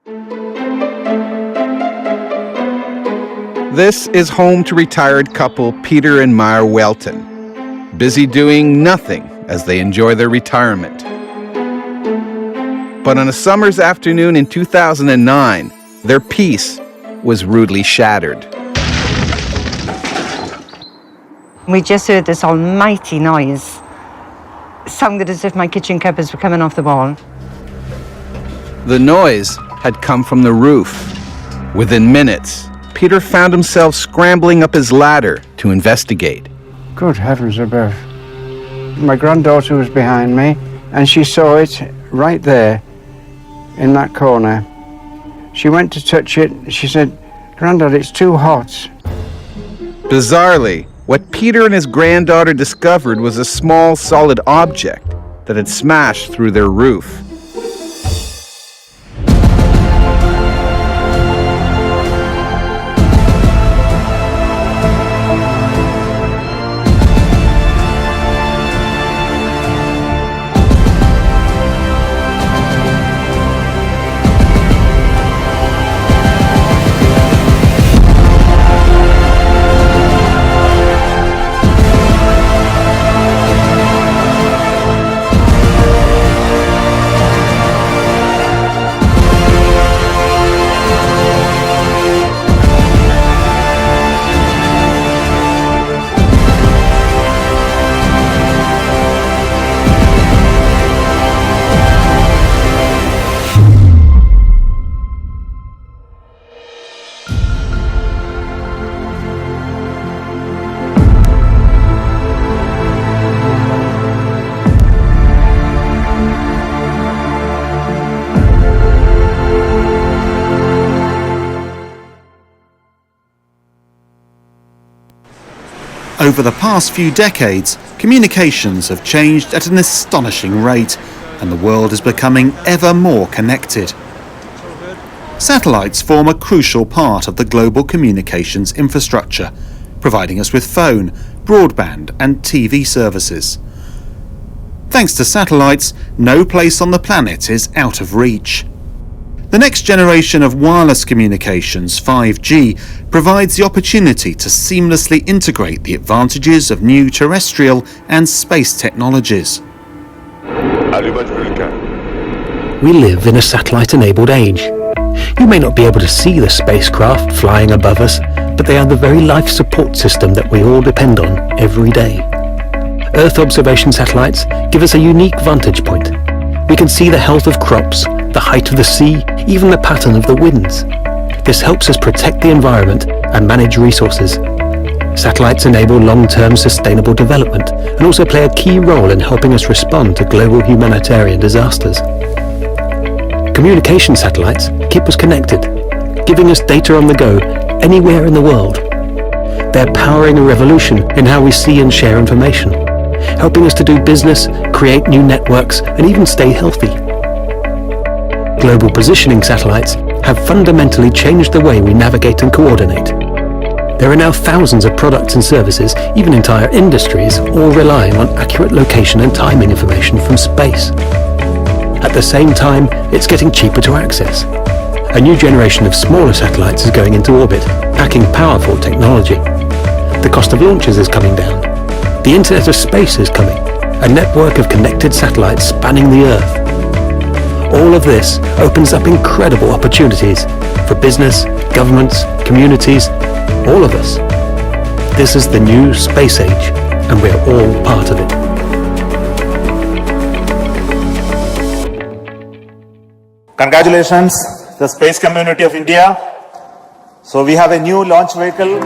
This is home to retired couple Peter and Maya Welton, busy doing nothing as they enjoy their retirement. But on a summer's afternoon in 2009, their peace was rudely shattered. We just heard this almighty noise. It sounded as if my kitchen cupboards were coming off the wall. The noise had come from the roof. Within minutes, Peter found himself scrambling up his ladder to investigate. Good heavens above. My granddaughter was behind me, and she saw it right there in that corner. She went to touch it. She said, "Grandad, it's too hot." Bizarrely, what Peter and his granddaughter discovered was a small, solid object that had smashed through their roof. Over the past few decades, communications have changed at an astonishing rate, and the world is becoming ever more connected. Satellites form a crucial part of the global communications infrastructure, providing us with phone, broadband and TV services. Thanks to satellites, no place on the planet is out of reach. The next generation of wireless communications, 5G, provides the opportunity to seamlessly integrate the advantages of new terrestrial and space technologies. We live in a satellite-enabled age. You may not be able to see the spacecraft flying above us, but they are the very life support system that we all depend on every day. Earth observation satellites give us a unique vantage point. We can see the health of crops, the height of the sea, even the pattern of the winds. This helps us protect the environment and manage resources. Satellites enable long-term sustainable development and also play a key role in helping us respond to global humanitarian disasters. Communication satellites keep us connected, giving us data on the go anywhere in the world. They're powering a revolution in how we see and share information, helping us to do business, create new networks, and even stay healthy. Global positioning satellites have fundamentally changed the way we navigate and coordinate. There are now thousands of products and services, even entire industries, all relying on accurate location and timing information from space. At the same time, it's getting cheaper to access. A new generation of smaller satellites is going into orbit, packing powerful technology. The cost of launches is coming down. The Internet of Space is coming, a network of connected satellites spanning the Earth. All of this opens up incredible opportunities for business, governments, communities, all of us. This is the new space age, and we're all part of it. Congratulations, the space community of India. So we have a new launch vehicle.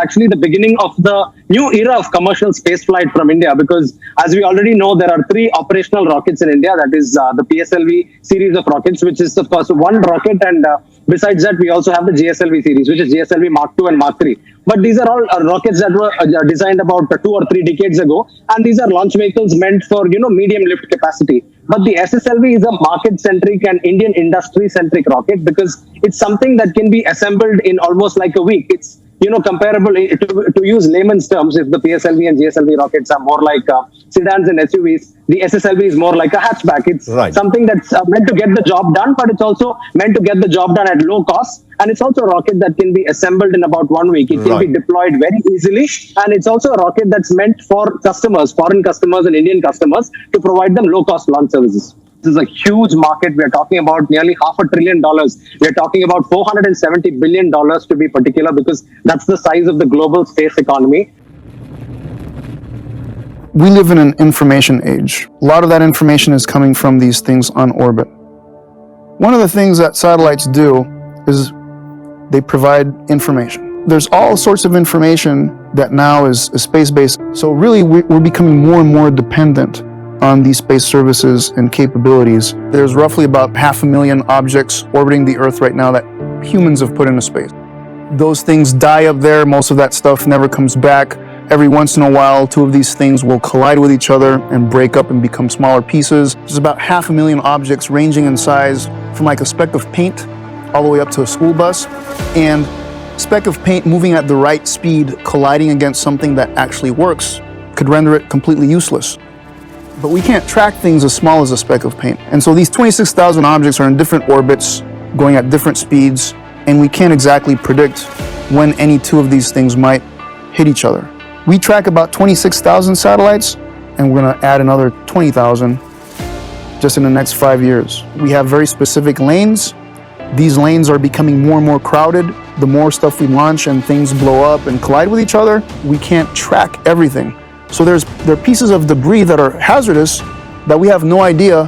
actually the beginning of the new era of commercial spaceflight from India, because as we already know, there are 3 operational rockets in India. That is the PSLV series of rockets, which is of course one rocket, and besides that, we also have the GSLV series, which is GSLV Mark II and Mark III. But these are all rockets that were designed about 2 or 3 decades ago, and these are launch vehicles meant for medium lift capacity. But the SSLV is a market-centric and Indian industry-centric rocket, because it's something that can be assembled in almost like a week. It's comparable to use layman's terms. If the PSLV and GSLV rockets are more like sedans and SUVs, the SSLV is more like a hatchback. It's something that's meant to get the job done, but it's also meant to get the job done at low cost. And it's also a rocket that can be assembled in about 1 week. It can be deployed very easily. And it's also a rocket that's meant for customers, foreign customers and Indian customers, to provide them low-cost launch services. This is a huge market. We're talking about nearly $500 billion. We're talking about $470 billion to be particular, because that's the size of the global space economy. We live in an information age. A lot of that information is coming from these things on orbit. One of the things that satellites do is they provide information. There's all sorts of information that now is space-based. So really, we're becoming more and more dependent on these space services and capabilities. There's roughly about 500,000 objects orbiting the Earth right now that humans have put into space. Those things die up there. Most of that stuff never comes back. Every once in a while, 2 of these things will collide with each other and break up and become smaller pieces. There's about 500,000 objects ranging in size from like a speck of paint all the way up to a school bus. And a speck of paint moving at the right speed, colliding against something that actually works, could render it completely useless. But we can't track things as small as a speck of paint. And so these 26,000 objects are in different orbits, going at different speeds, and we can't exactly predict when any 2 of these things might hit each other. We track about 26,000 satellites, and we're gonna add another 20,000 just in the next 5 years. We have very specific lanes. These lanes are becoming more and more crowded. The more stuff we launch and things blow up and collide with each other, we can't track everything. So there are pieces of debris that are hazardous that we have no idea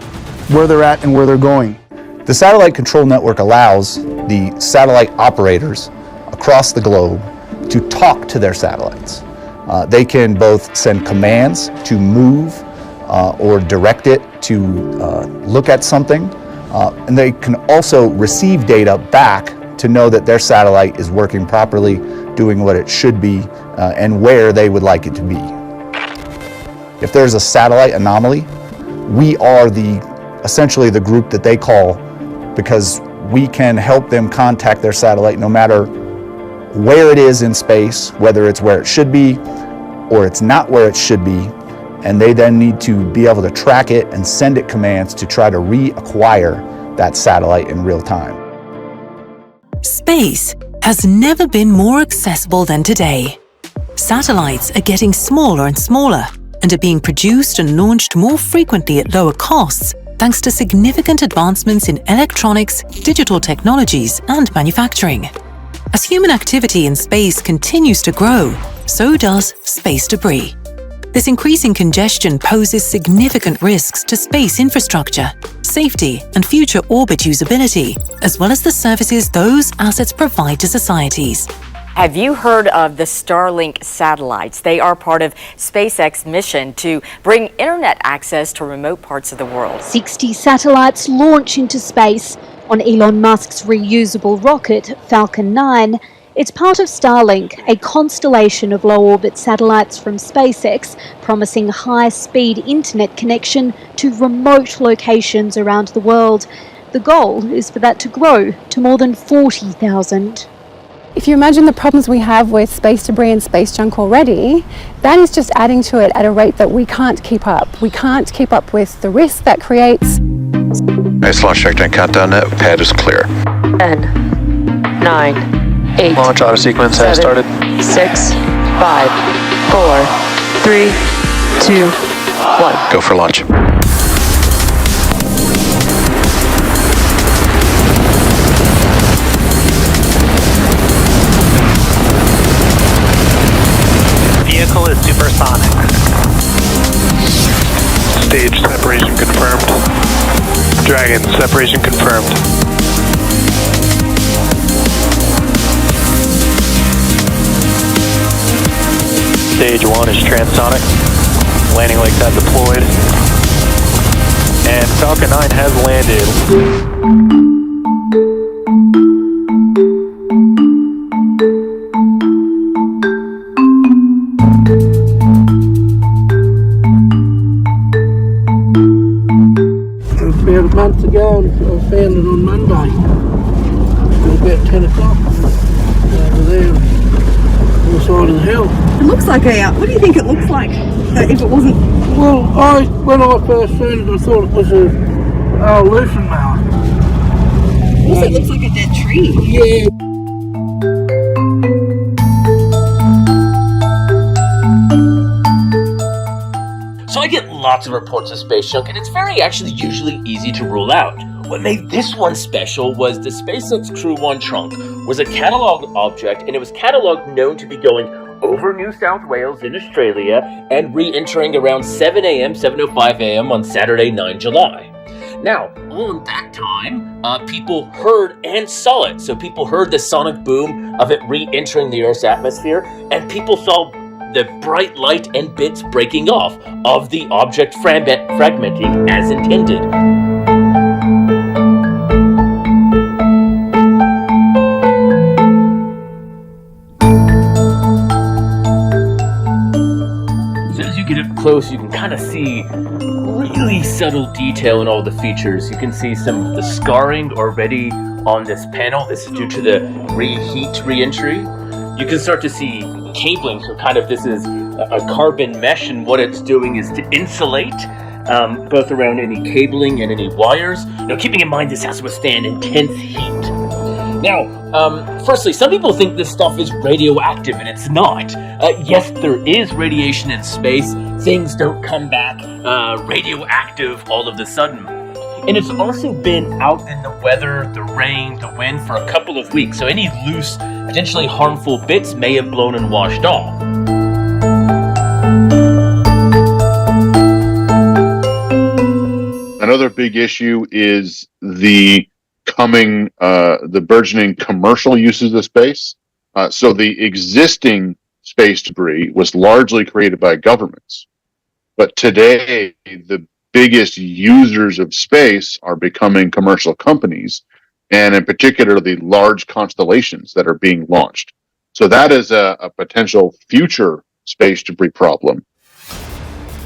where they're at and where they're going. The satellite control network allows the satellite operators across the globe to talk to their satellites. They can both send commands to move or direct it to look at something, and they can also receive data back to know that their satellite is working properly, doing what it should be, and where they would like it to be. If there's a satellite anomaly, we are essentially the group that they call, because we can help them contact their satellite no matter where it is in space, whether it's where it should be or it's not where it should be, and they then need to be able to track it and send it commands to try to reacquire that satellite in real time. Space has never been more accessible than today. Satellites are getting smaller and smaller, and are being produced and launched more frequently at lower costs, thanks to significant advancements in electronics, digital technologies, and manufacturing. As human activity in space continues to grow, so does space debris. This increasing congestion poses significant risks to space infrastructure, safety, and future orbit usability, as well as the services those assets provide to societies. Have you heard of the Starlink satellites? They are part of SpaceX's mission to bring internet access to remote parts of the world. 60 satellites launch into space on Elon Musk's reusable rocket, Falcon 9. It's part of Starlink, a constellation of low-orbit satellites from SpaceX, promising high-speed internet connection to remote locations around the world. The goal is for that to grow to more than 40,000. If you imagine the problems we have with space debris and space junk already, that is just adding to it at a rate that we can't keep up. We can't keep up with the risk that creates. Nice launch check and countdown net. Pad is clear. 10, 9, 8. Launch auto sequence has started. 6, 5, 4, 3, 2, 1. Go for launch. Vehicle is supersonic. Stage separation confirmed. Dragon separation confirmed. Stage 1 is transonic. Landing legs have deployed. And Falcon 9 has landed. About a month ago, and I found it on Monday. It was about 10 o'clock over there on the side of the hill. It looks like a, what do you think it looks like if it wasn't? Well, when I first seen it, I thought it was a lucent mower. Also, it looks like a dead tree. Yeah. So I get lots of reports of space junk, and it's actually usually easy to rule out. What made this one special was the SpaceX Crew 1 trunk was a catalogued object, and it was catalogued known to be going over New South Wales in Australia and re-entering around 7:05 a.m. on Saturday, 9 July. Now, on that time, people heard and saw it. So people heard the sonic boom of it re-entering the Earth's atmosphere, and people saw the bright light and bits breaking off of the object fragmenting as intended. So as you get up close, you can kind of see really subtle detail in all the features. You can see some of the scarring already on this panel. This is due to the heat re-entry. You can start to see cabling, so this is a carbon mesh, and what it's doing is to insulate both around any cabling and any wires. Now, keeping in mind this has to withstand intense heat. Now, firstly, some people think this stuff is radioactive, and it's not. Yes, there is radiation in space. Things don't come back radioactive all of a sudden. And it's also been out in the weather, the rain, the wind for a couple of weeks, so any loose, potentially harmful bits may have blown and washed off. Another big issue is the burgeoning commercial uses of space. So the existing space debris was largely created by governments. But today, the biggest users of space are becoming commercial companies, and in particular, the large constellations that are being launched. So that is a potential future space debris problem.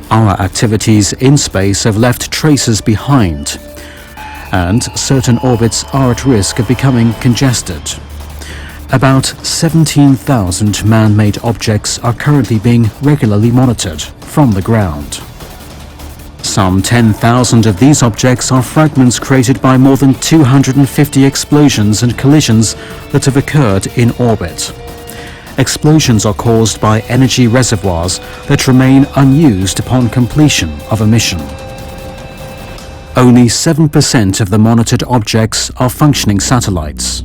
Our activities in space have left traces behind, and certain orbits are at risk of becoming congested. About 17,000 man-made objects are currently being regularly monitored from the ground. Some 10,000 of these objects are fragments created by more than 250 explosions and collisions that have occurred in orbit. Explosions are caused by energy reservoirs that remain unused upon completion of a mission. Only 7% of the monitored objects are functioning satellites.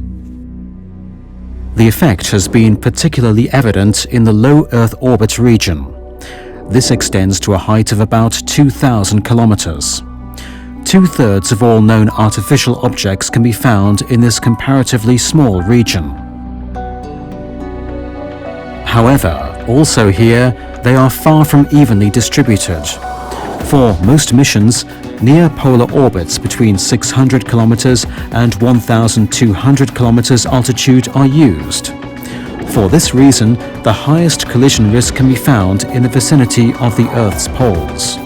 The effect has been particularly evident in the low Earth orbit region. This extends to a height of about 2,000 kilometers. Two-thirds of all known artificial objects can be found in this comparatively small region. However, also here, they are far from evenly distributed. For most missions, near-polar orbits between 600 kilometers and 1,200 kilometers altitude are used. For this reason, the highest collision risk can be found in the vicinity of the Earth's poles.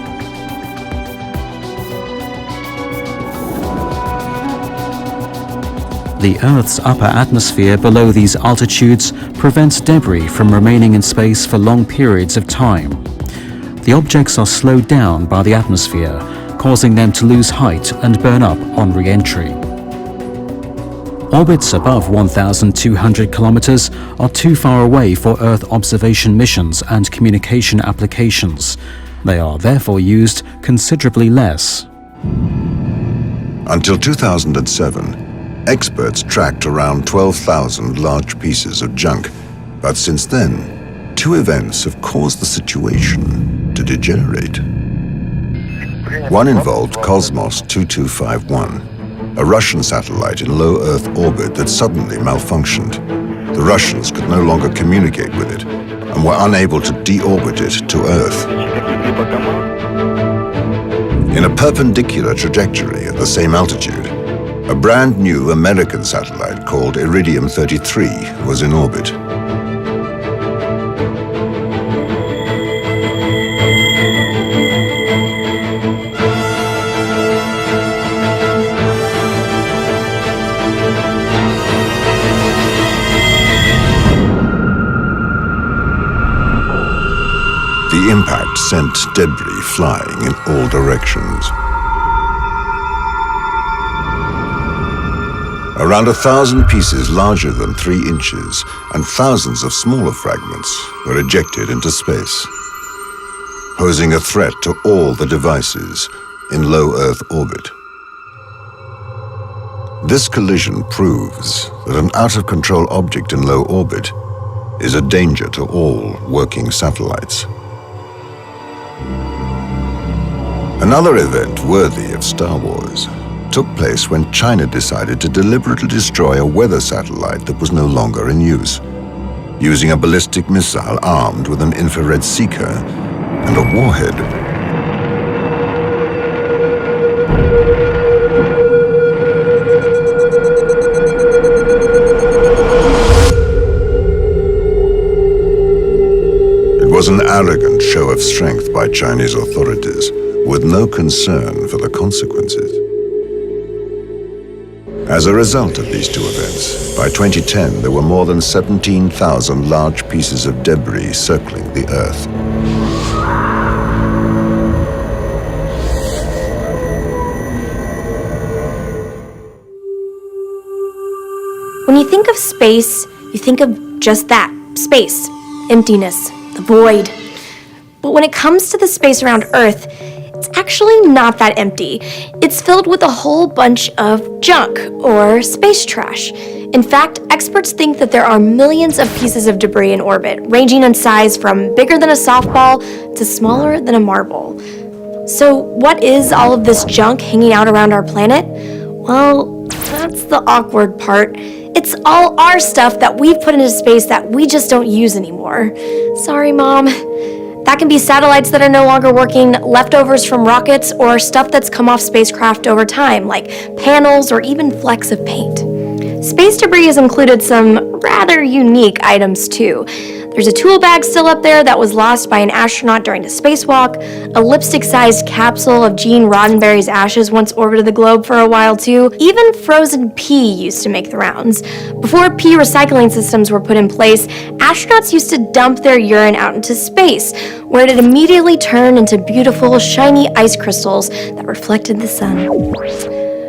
The Earth's upper atmosphere below these altitudes prevents debris from remaining in space for long periods of time. The objects are slowed down by the atmosphere, causing them to lose height and burn up on re-entry. Orbits above 1,200 kilometers are too far away for Earth observation missions and communication applications. They are therefore used considerably less. Until 2007, experts tracked around 12,000 large pieces of junk. But since then, two events have caused the situation to degenerate. One involved Cosmos 2251, a Russian satellite in low Earth orbit that suddenly malfunctioned. The Russians could no longer communicate with it and were unable to deorbit it to Earth. In a perpendicular trajectory at the same altitude, a brand new American satellite called Iridium 33 was in orbit. The impact sent debris flying in all directions. Around 1,000 pieces larger than 3 inches and thousands of smaller fragments were ejected into space, posing a threat to all the devices in low Earth orbit. This collision proves that an out-of-control object in low orbit is a danger to all working satellites. Another event worthy of Star Wars took place when China decided to deliberately destroy a weather satellite that was no longer in use, using a ballistic missile armed with an infrared seeker and a warhead. It was an arrogant show of strength by Chinese authorities, with no concern for the consequences. As a result of these two events, by 2010 there were more than 17,000 large pieces of debris circling the Earth. When you think of space, you think of just that, space, emptiness, the void. But when it comes to the space around Earth, it's actually not that empty. It's filled with a whole bunch of junk, or space trash. In fact, experts think that there are millions of pieces of debris in orbit, ranging in size from bigger than a softball to smaller than a marble. So what is all of this junk hanging out around our planet? Well, that's the awkward part. It's all our stuff that we've put into space that we just don't use anymore. Sorry, Mom. That can be satellites that are no longer working, leftovers from rockets, or stuff that's come off spacecraft over time, like panels or even flecks of paint. Space debris has included some rather unique items too. There's a tool bag still up there that was lost by an astronaut during a spacewalk. A lipstick-sized capsule of Gene Roddenberry's ashes once orbited the globe for a while too. Even frozen pee used to make the rounds. Before pee recycling systems were put in place, astronauts used to dump their urine out into space, where it immediately turned into beautiful, shiny ice crystals that reflected the sun.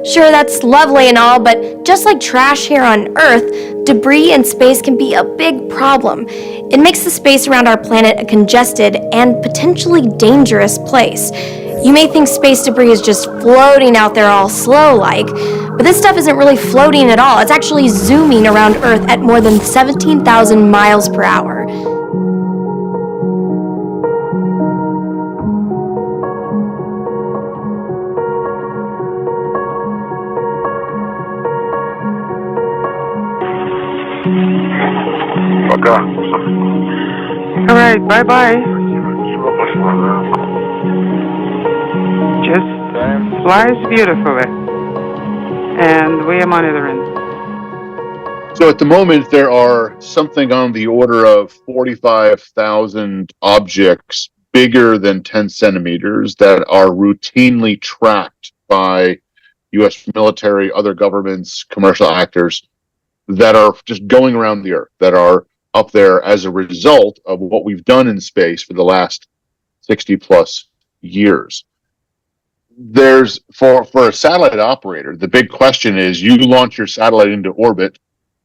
Sure, that's lovely and all, but just like trash here on Earth, debris in space can be a big problem. It makes the space around our planet a congested and potentially dangerous place. You may think space debris is just floating out there all slow-like, but this stuff isn't really floating at all. It's actually zooming around Earth at more than 17,000 miles per hour. All right, bye-bye. Just flies beautifully, and we are monitoring. So at the moment, there are something on the order of 45,000 objects bigger than 10 centimeters that are routinely tracked by U.S. military, other governments, commercial actors that are just going around the Earth, that are up there as a result of what we've done in space for the last 60 plus years. There's for a satellite operator, the big question is, you launch your satellite into orbit,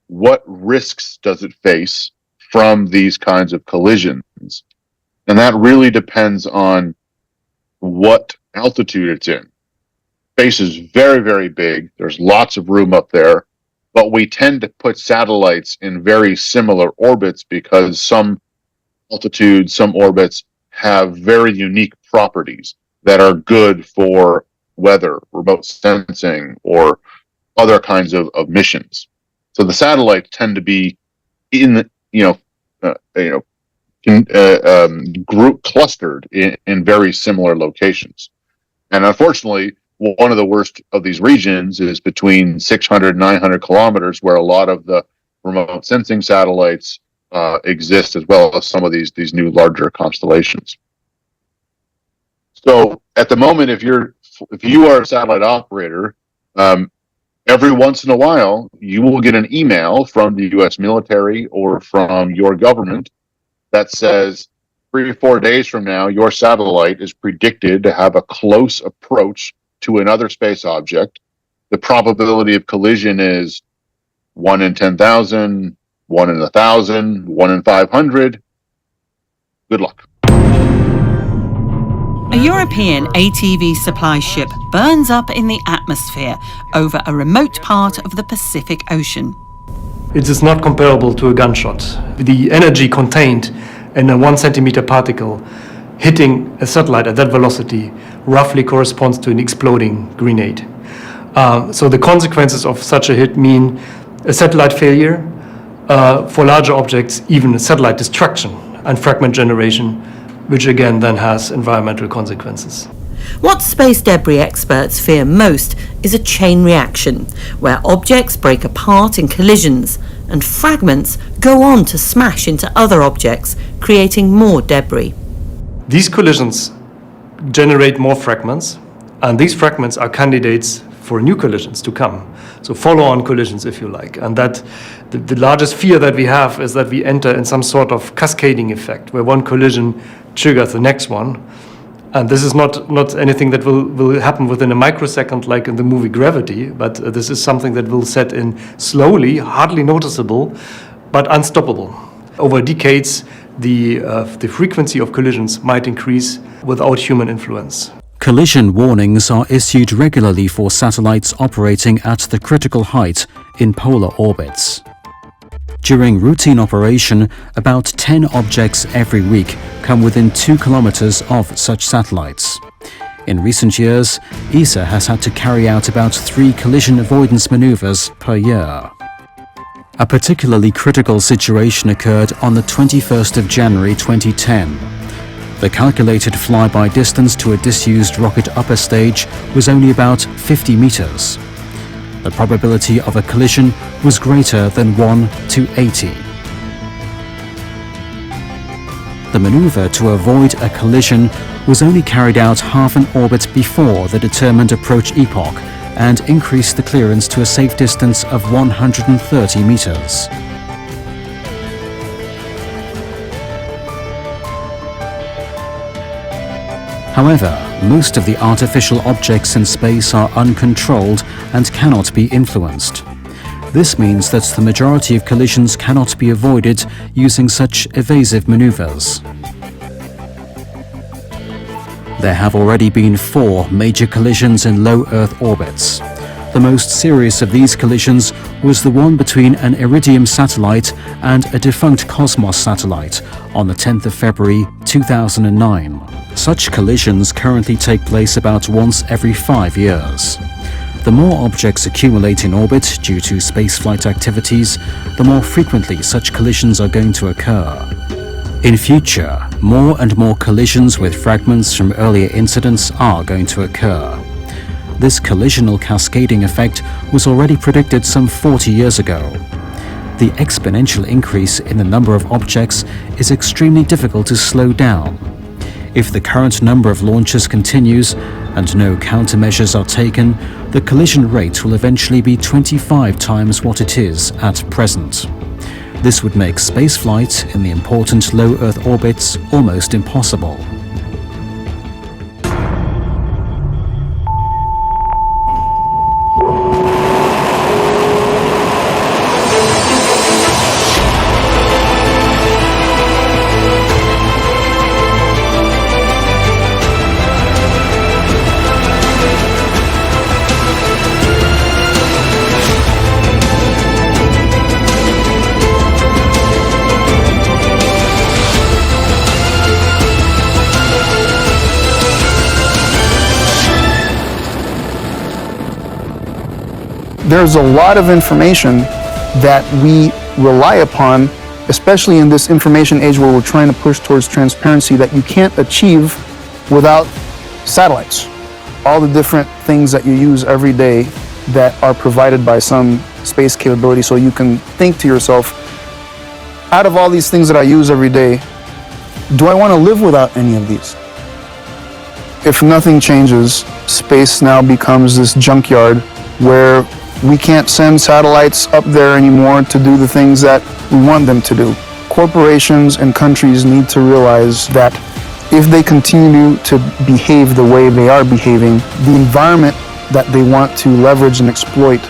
what risks does it face from these kinds of collisions? And that really depends on what altitude it's in. Space is very, very big. There's lots of room up there. But we tend to put satellites in very similar orbits because some altitudes, some orbits have very unique properties that are good for weather, remote sensing, or other kinds of missions. So the satellites tend to be in the, group clustered in very similar locations. And unfortunately, one of the worst of these regions is between 600, 900 kilometers, where a lot of the remote sensing satellites exist, as well as some of these new larger constellations. So at the moment, if you are a satellite operator, every once in a while, you will get an email from the U.S. military or from your government that says 3 or 4 days from now, your satellite is predicted to have a close approach to another space object. The probability of collision is 1 in 10,000, 1 in 1,000, 1 in 500. Good luck. A European ATV supply ship burns up in the atmosphere over a remote part of the Pacific Ocean. It is not comparable to a gunshot. The energy contained in a 1 centimeter particle hitting a satellite at that velocity roughly corresponds to an exploding grenade. So the consequences of such a hit mean a satellite failure, for larger objects, even satellite destruction and fragment generation, which again then has environmental consequences. What space debris experts fear most is a chain reaction, where objects break apart in collisions and fragments go on to smash into other objects, creating more debris. These collisions generate more fragments, and these fragments are candidates for new collisions to come. So follow-on collisions, if you like. And that the largest fear that we have is that we enter in some sort of cascading effect, where one collision triggers the next one. And this is not anything that will happen within a microsecond like in the movie Gravity, but this is something that will set in slowly, hardly noticeable, but unstoppable. Over decades, the frequency of collisions might increase without human influence. Collision warnings are issued regularly for satellites operating at the critical height in polar orbits. During routine operation, about 10 objects every week come within 2 kilometers of such satellites. In recent years, ESA has had to carry out about 3 collision avoidance maneuvers per year. A particularly critical situation occurred on the 21st of January 2010. The calculated flyby distance to a disused rocket upper stage was only about 50 meters. The probability of a collision was greater than 1 to 80. The maneuver to avoid a collision was only carried out half an orbit before the determined approach epoch and increased the clearance to a safe distance of 130 meters. However, most of the artificial objects in space are uncontrolled and cannot be influenced. This means that the majority of collisions cannot be avoided using such evasive maneuvers. There have already been 4 major collisions in low Earth orbits. The most serious of these collisions was the one between an Iridium satellite and a defunct Cosmos satellite on the 10th of February 2009. Such collisions currently take place about once every 5 years. The more objects accumulate in orbit due to spaceflight activities, the more frequently such collisions are going to occur. In future, more and more collisions with fragments from earlier incidents are going to occur. This collisional cascading effect was already predicted some 40 years ago. The exponential increase in the number of objects is extremely difficult to slow down. If the current number of launches continues and no countermeasures are taken, the collision rate will eventually be 25 times what it is at present. This would make spaceflight in the important low Earth orbits almost impossible. There's a lot of information that we rely upon especially in this information age where we're trying to push towards transparency, that you can't achieve without satellites. All the different things that you use every day that are provided by some space capability, so you can think to yourself, out of all these things that I use every day, do I want to live without any of these? If nothing changes, space now becomes this junkyard where we can't send satellites up there anymore to do the things that we want them to do. Corporations and countries need to realize that if they continue to behave the way they are behaving, the environment that they want to leverage and exploit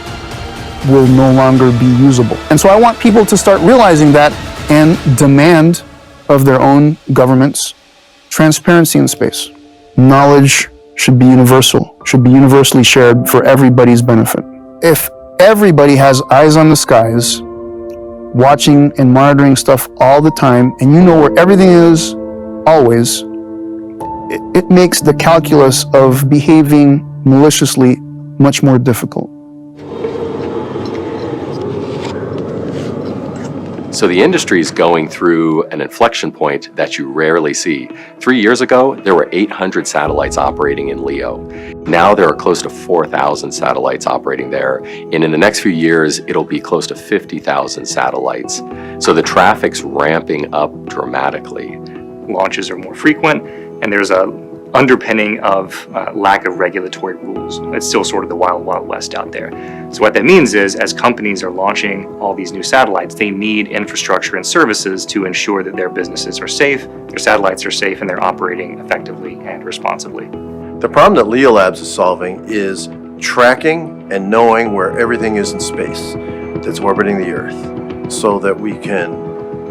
will no longer be usable. And so I want people to start realizing that and demand of their own governments transparency in space. Knowledge should be universal, should be universally shared for everybody's benefit. If everybody has eyes on the skies, watching and monitoring stuff all the time, and you know where everything is always, it makes the calculus of behaving maliciously much more difficult. So the industry is going through an inflection point that you rarely see. 3 years ago, there were 800 satellites operating in LEO. Now there are close to 4,000 satellites operating there. And in the next few years, it'll be close to 50,000 satellites. So the traffic's ramping up dramatically. Launches are more frequent, and there's a underpinning of lack of regulatory rules. It's still sort of the wild, wild west out there. So what that means is, as companies are launching all these new satellites, they need infrastructure and services to ensure that their businesses are safe, their satellites are safe, and they're operating effectively and responsibly. The problem that LEO Labs is solving is tracking and knowing where everything is in space that's orbiting the Earth, so that we can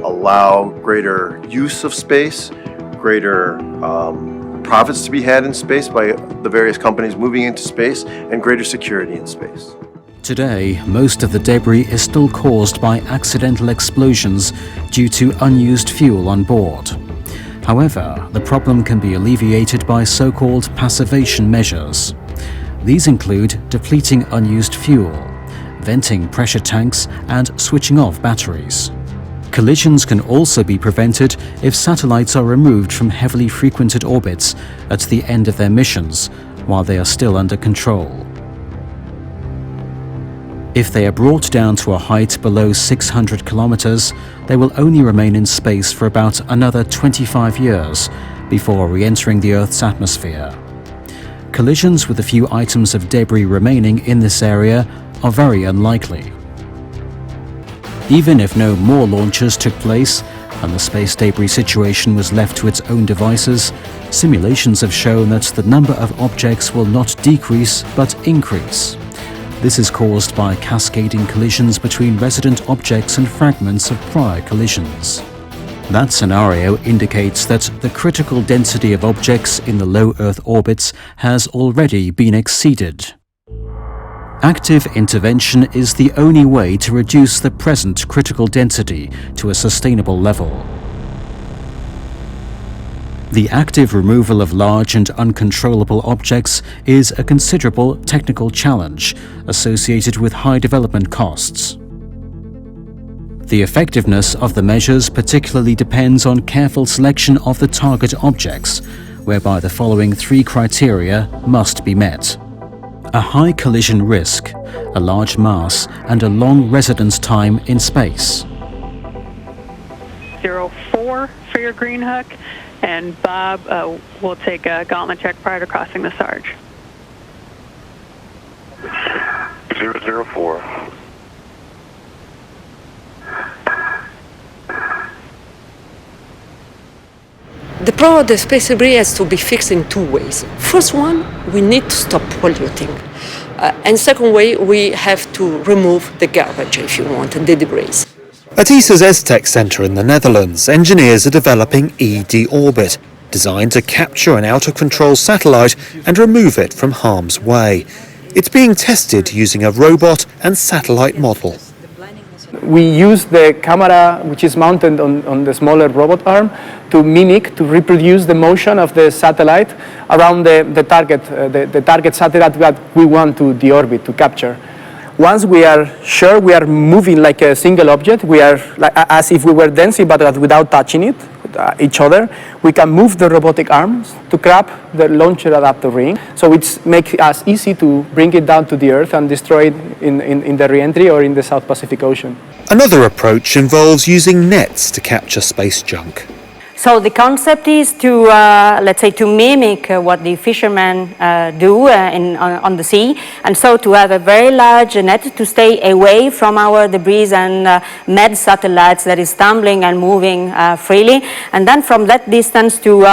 allow greater use of space, greater profits to be had in space by the various companies moving into space, and greater security in space. Today, most of the debris is still caused by accidental explosions due to unused fuel on board. However, the problem can be alleviated by so-called passivation measures. These include depleting unused fuel, venting pressure tanks, and switching off batteries. Collisions can also be prevented if satellites are removed from heavily frequented orbits at the end of their missions while they are still under control. If they are brought down to a height below 600 kilometers, they will only remain in space for about another 25 years before re-entering the Earth's atmosphere. Collisions with a few items of debris remaining in this area are very unlikely. Even if no more launches took place and the space debris situation was left to its own devices, simulations have shown that the number of objects will not decrease but increase. This is caused by cascading collisions between resident objects and fragments of prior collisions. That scenario indicates that the critical density of objects in the low Earth orbits has already been exceeded. Active intervention is the only way to reduce the present critical density to a sustainable level. The active removal of large and uncontrollable objects is a considerable technical challenge associated with high development costs. The effectiveness of the measures particularly depends on careful selection of the target objects, whereby the following 3 criteria must be met: a high collision risk, a large mass, and a long residence time in space. 04 for your green hook, and Bob will take a gauntlet check prior to crossing the Sarge. 004. The problem of the space debris has to be fixed in 2 ways. First one, we need to stop polluting. And second way, we have to remove the garbage, if you want, the debris. At ESA's ESTEC Centre in the Netherlands, engineers are developing ED-Orbit, designed to capture an out-of-control satellite and remove it from harm's way. It's being tested using a robot and satellite model. We use the camera, which is mounted on the smaller robot arm, to mimic, to reproduce the motion of the satellite around the target satellite that we want to deorbit, to capture. once we are sure we are moving like a single object, we are like, as if we were dancing but without touching it, each other, we can move the robotic arms to grab the launcher adapter ring. So it makes us easy to bring it down to the Earth and destroy it in the re-entry or in the South Pacific Ocean. Another approach involves using nets to capture space junk. So the concept is to, let's say, to mimic what the fishermen do on the sea, and so to have a very large net to stay away from our debris and med satellites that is tumbling and moving freely, and then from that distance to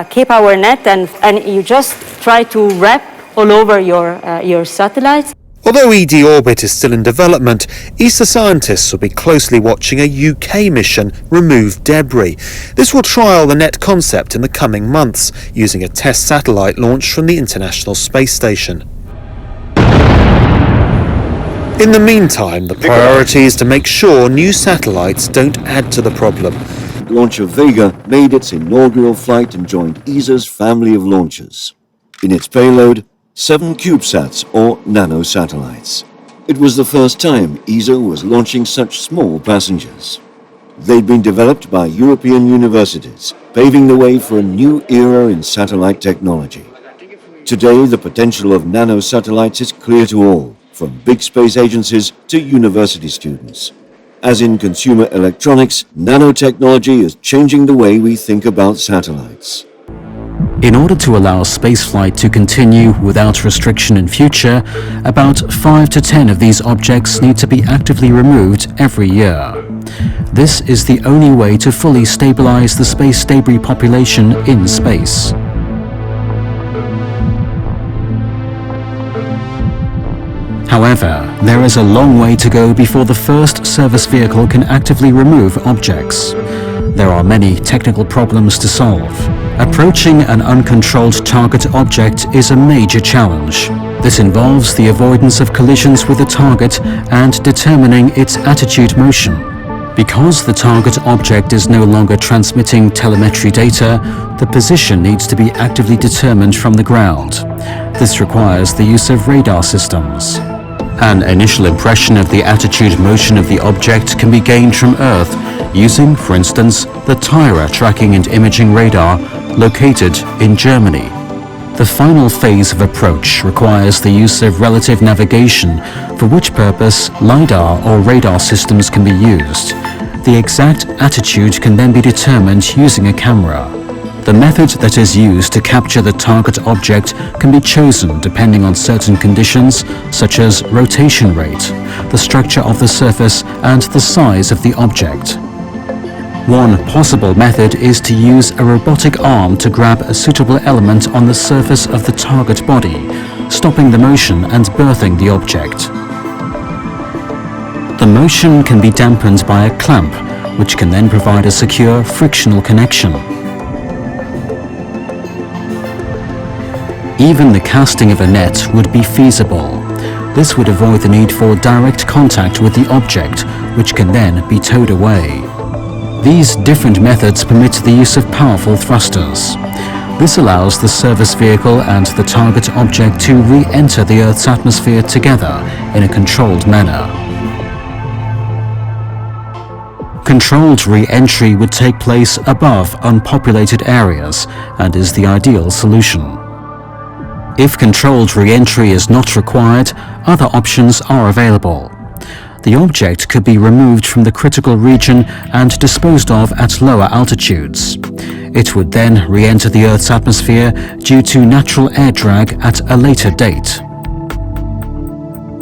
keep our net, and you just try to wrap all over your satellites. Although ED Orbit is still in development, ESA scientists will be closely watching a UK mission remove debris. This will trial the net concept in the coming months, using a test satellite launched from the International Space Station. In the meantime, the priority is to make sure new satellites don't add to the problem. Launcher Vega made its inaugural flight and joined ESA's family of launchers. In its payload, 7 CubeSats, or nanosatellites. It was the first time ESA was launching such small passengers. They'd been developed by European universities, paving the way for a new era in satellite technology. Today, the potential of nanosatellites is clear to all, from big space agencies to university students. As in consumer electronics, nanotechnology is changing the way we think about satellites. In order to allow spaceflight to continue without restriction in future, about 5 to 10 of these objects need to be actively removed every year. This is the only way to fully stabilize the space debris population in space. However, there is a long way to go before the first service vehicle can actively remove objects. There are many technical problems to solve. Approaching an uncontrolled target object is a major challenge. This involves the avoidance of collisions with the target and determining its attitude motion. Because the target object is no longer transmitting telemetry data, the position needs to be actively determined from the ground. This requires the use of radar systems. An initial impression of the attitude motion of the object can be gained from Earth using, for instance, the Tyra tracking and imaging radar located in Germany. The final phase of approach requires the use of relative navigation, for which purpose LiDAR or radar systems can be used. The exact attitude can then be determined using a camera. The method that is used to capture the target object can be chosen depending on certain conditions such as rotation rate, the structure of the surface and the size of the object. One possible method is to use a robotic arm to grab a suitable element on the surface of the target body, stopping the motion and berthing the object. The motion can be dampened by a clamp, which can then provide a secure frictional connection. Even the casting of a net would be feasible. This would avoid the need for direct contact with the object, which can then be towed away. These different methods permit the use of powerful thrusters. This allows the service vehicle and the target object to re-enter the Earth's atmosphere together in a controlled manner. Controlled re-entry would take place above unpopulated areas and is the ideal solution. If controlled re-entry is not required, other options are available. The object could be removed from the critical region and disposed of at lower altitudes. It would then re-enter the Earth's atmosphere due to natural air drag at a later date.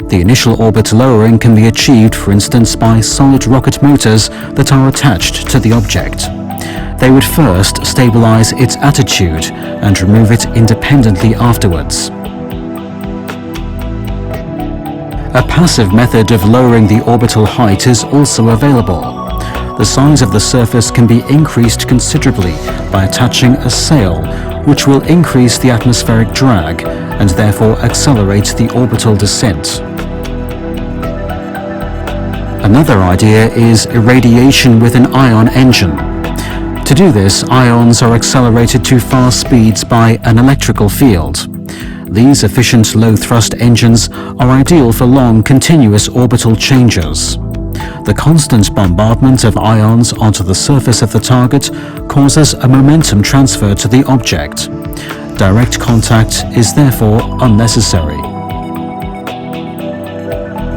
The initial orbit lowering can be achieved, for instance, by solid rocket motors that are attached to the object. They would first stabilize its attitude and remove it independently afterwards. A passive method of lowering the orbital height is also available. The size of the surface can be increased considerably by attaching a sail, which will increase the atmospheric drag and therefore accelerate the orbital descent. Another idea is irradiation with an ion engine. To do this, ions are accelerated to fast speeds by an electrical field. These efficient low-thrust engines are ideal for long, continuous orbital changes. The constant bombardment of ions onto the surface of the target causes a momentum transfer to the object. Direct contact is therefore unnecessary.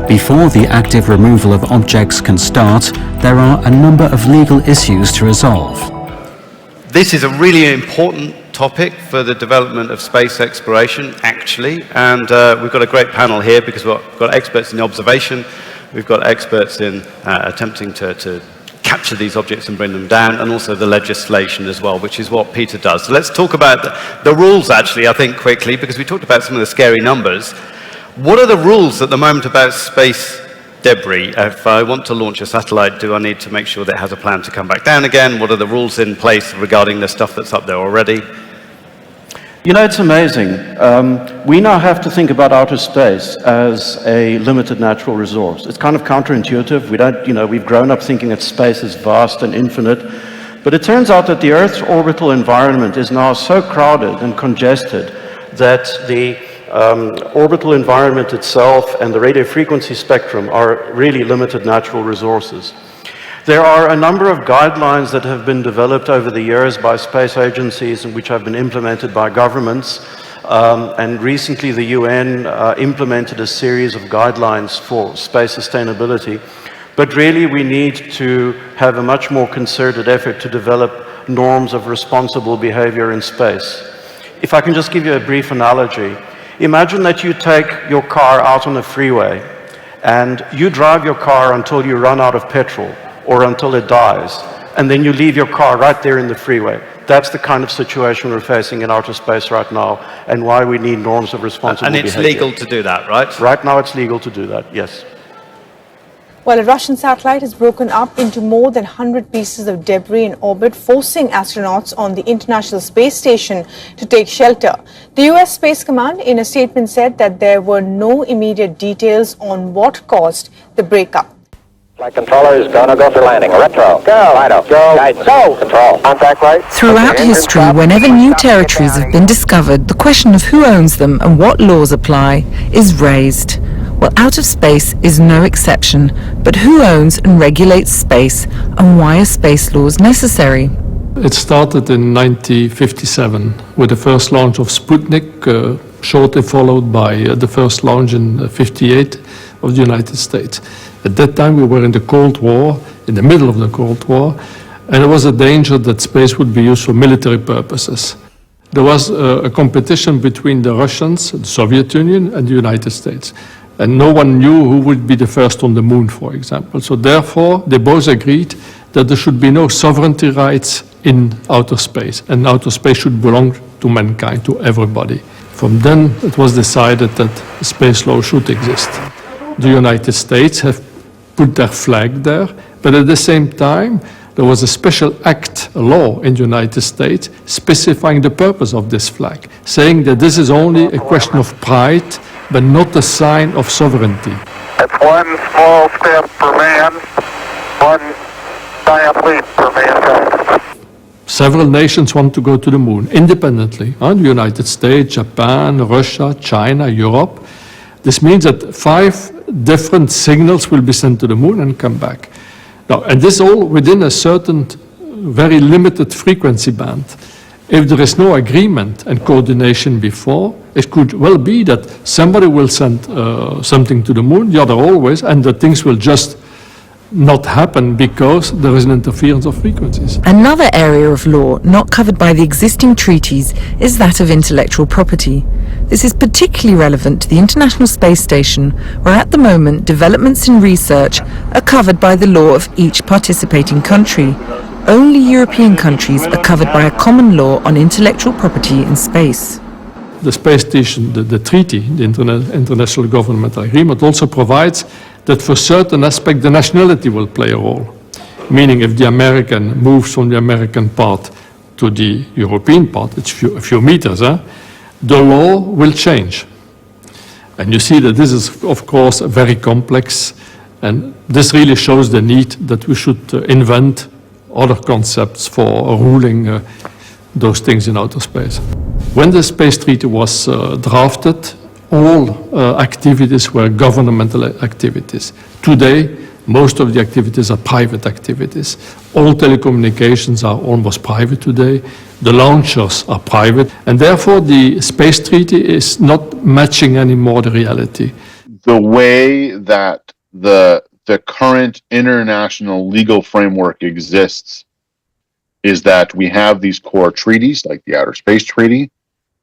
Before the active removal of objects can start, there are a number of legal issues to resolve. This is a really important topic for the development of space exploration, actually, and we've got a great panel here because we've got experts in the observation, we've got experts in attempting to capture these objects and bring them down, and also the legislation as well, which is what Peter does. So let's talk about the rules, actually, I think, quickly, because we talked about some of the scary numbers. What are the rules at the moment about space debris? If I want to launch a satellite, do I need to make sure that it has a plan to come back down again? What are the rules in place regarding the stuff that's up there already? You know, it's amazing. We now have to think about outer space as a limited natural resource. It's kind of counterintuitive. We don't, you know, we've grown up thinking that space is vast and infinite. But it turns out that the Earth's orbital environment is now so crowded and congested that the orbital environment itself and the radio frequency spectrum are really limited natural resources. There are a number of guidelines that have been developed over the years by space agencies and which have been implemented by governments. And recently the UN implemented a series of guidelines for space sustainability. But really we need to have a much more concerted effort to develop norms of responsible behavior in space. If I can just give you a brief analogy. Imagine that you take your car out on the freeway and you drive your car until you run out of petrol or until it dies, and then you leave your car right there in the freeway. That's the kind of situation we're facing in outer space right now, and why we need norms of responsible behavior. And it's legal to do that, right? Right now it's legal to do that, yes. Well, a Russian satellite has broken up into more than 100 pieces of debris in orbit, forcing astronauts on the International Space Station to take shelter. The US Space Command, in a statement, said that there were no immediate details on what caused the breakup. Flight controllers, go for landing. Retro. Go. Lido. Go. Guidance. Go. Control. Contact right. Throughout history, whenever new territories have been discovered, the question of who owns them and what laws apply is raised. Well, outer space is no exception, but who owns and regulates space, and why are space laws necessary? It started in 1957 with the first launch of Sputnik, shortly followed by the first launch in 1958 of the United States. At that time we were in the Cold War, in the middle of the Cold War, and there was a danger that space would be used for military purposes. There was a competition between the Russians, the Soviet Union, and the United States. And no one knew who would be the first on the moon, for example. So therefore, they both agreed that there should be no sovereignty rights in outer space, and outer space should belong to mankind, to everybody. From then, it was decided that space law should exist. The United States have put their flag there, but at the same time, there was a special act, a law in the United States, specifying the purpose of this flag, saying that this is only a question of pride, but not a sign of sovereignty. It's one small step for man, one giant leap for mankind. Several nations want to go to the moon independently. The United States, Japan, Russia, China, Europe. This means that 5 different signals will be sent to the moon and come back. Now, and this all within a certain very limited frequency band. If there is no agreement and coordination before, it could well be that somebody will send something to the moon, the other always, and that things will just not happen because there is an interference of frequencies. Another area of law not covered by the existing treaties is that of intellectual property. This is particularly relevant to the International Space Station, where at the moment developments in research are covered by the law of each participating country. Only European countries are covered by a common law on intellectual property in space. The space station, the treaty, the International Governmental Agreement, also provides that for certain aspects the nationality will play a role. Meaning if the American moves from the American part to the European part, it's a few meters, the law will change. And you see that this is, of course, very complex, and this really shows the need that we should invent other concepts for ruling those things in outer space. When the Space Treaty was drafted, all activities were governmental activities. Today, most of the activities are private activities. All telecommunications are almost private today. The launchers are private, and therefore the Space Treaty is not matching anymore the reality. The way that the current international legal framework exists is that we have these core treaties, like the Outer Space Treaty,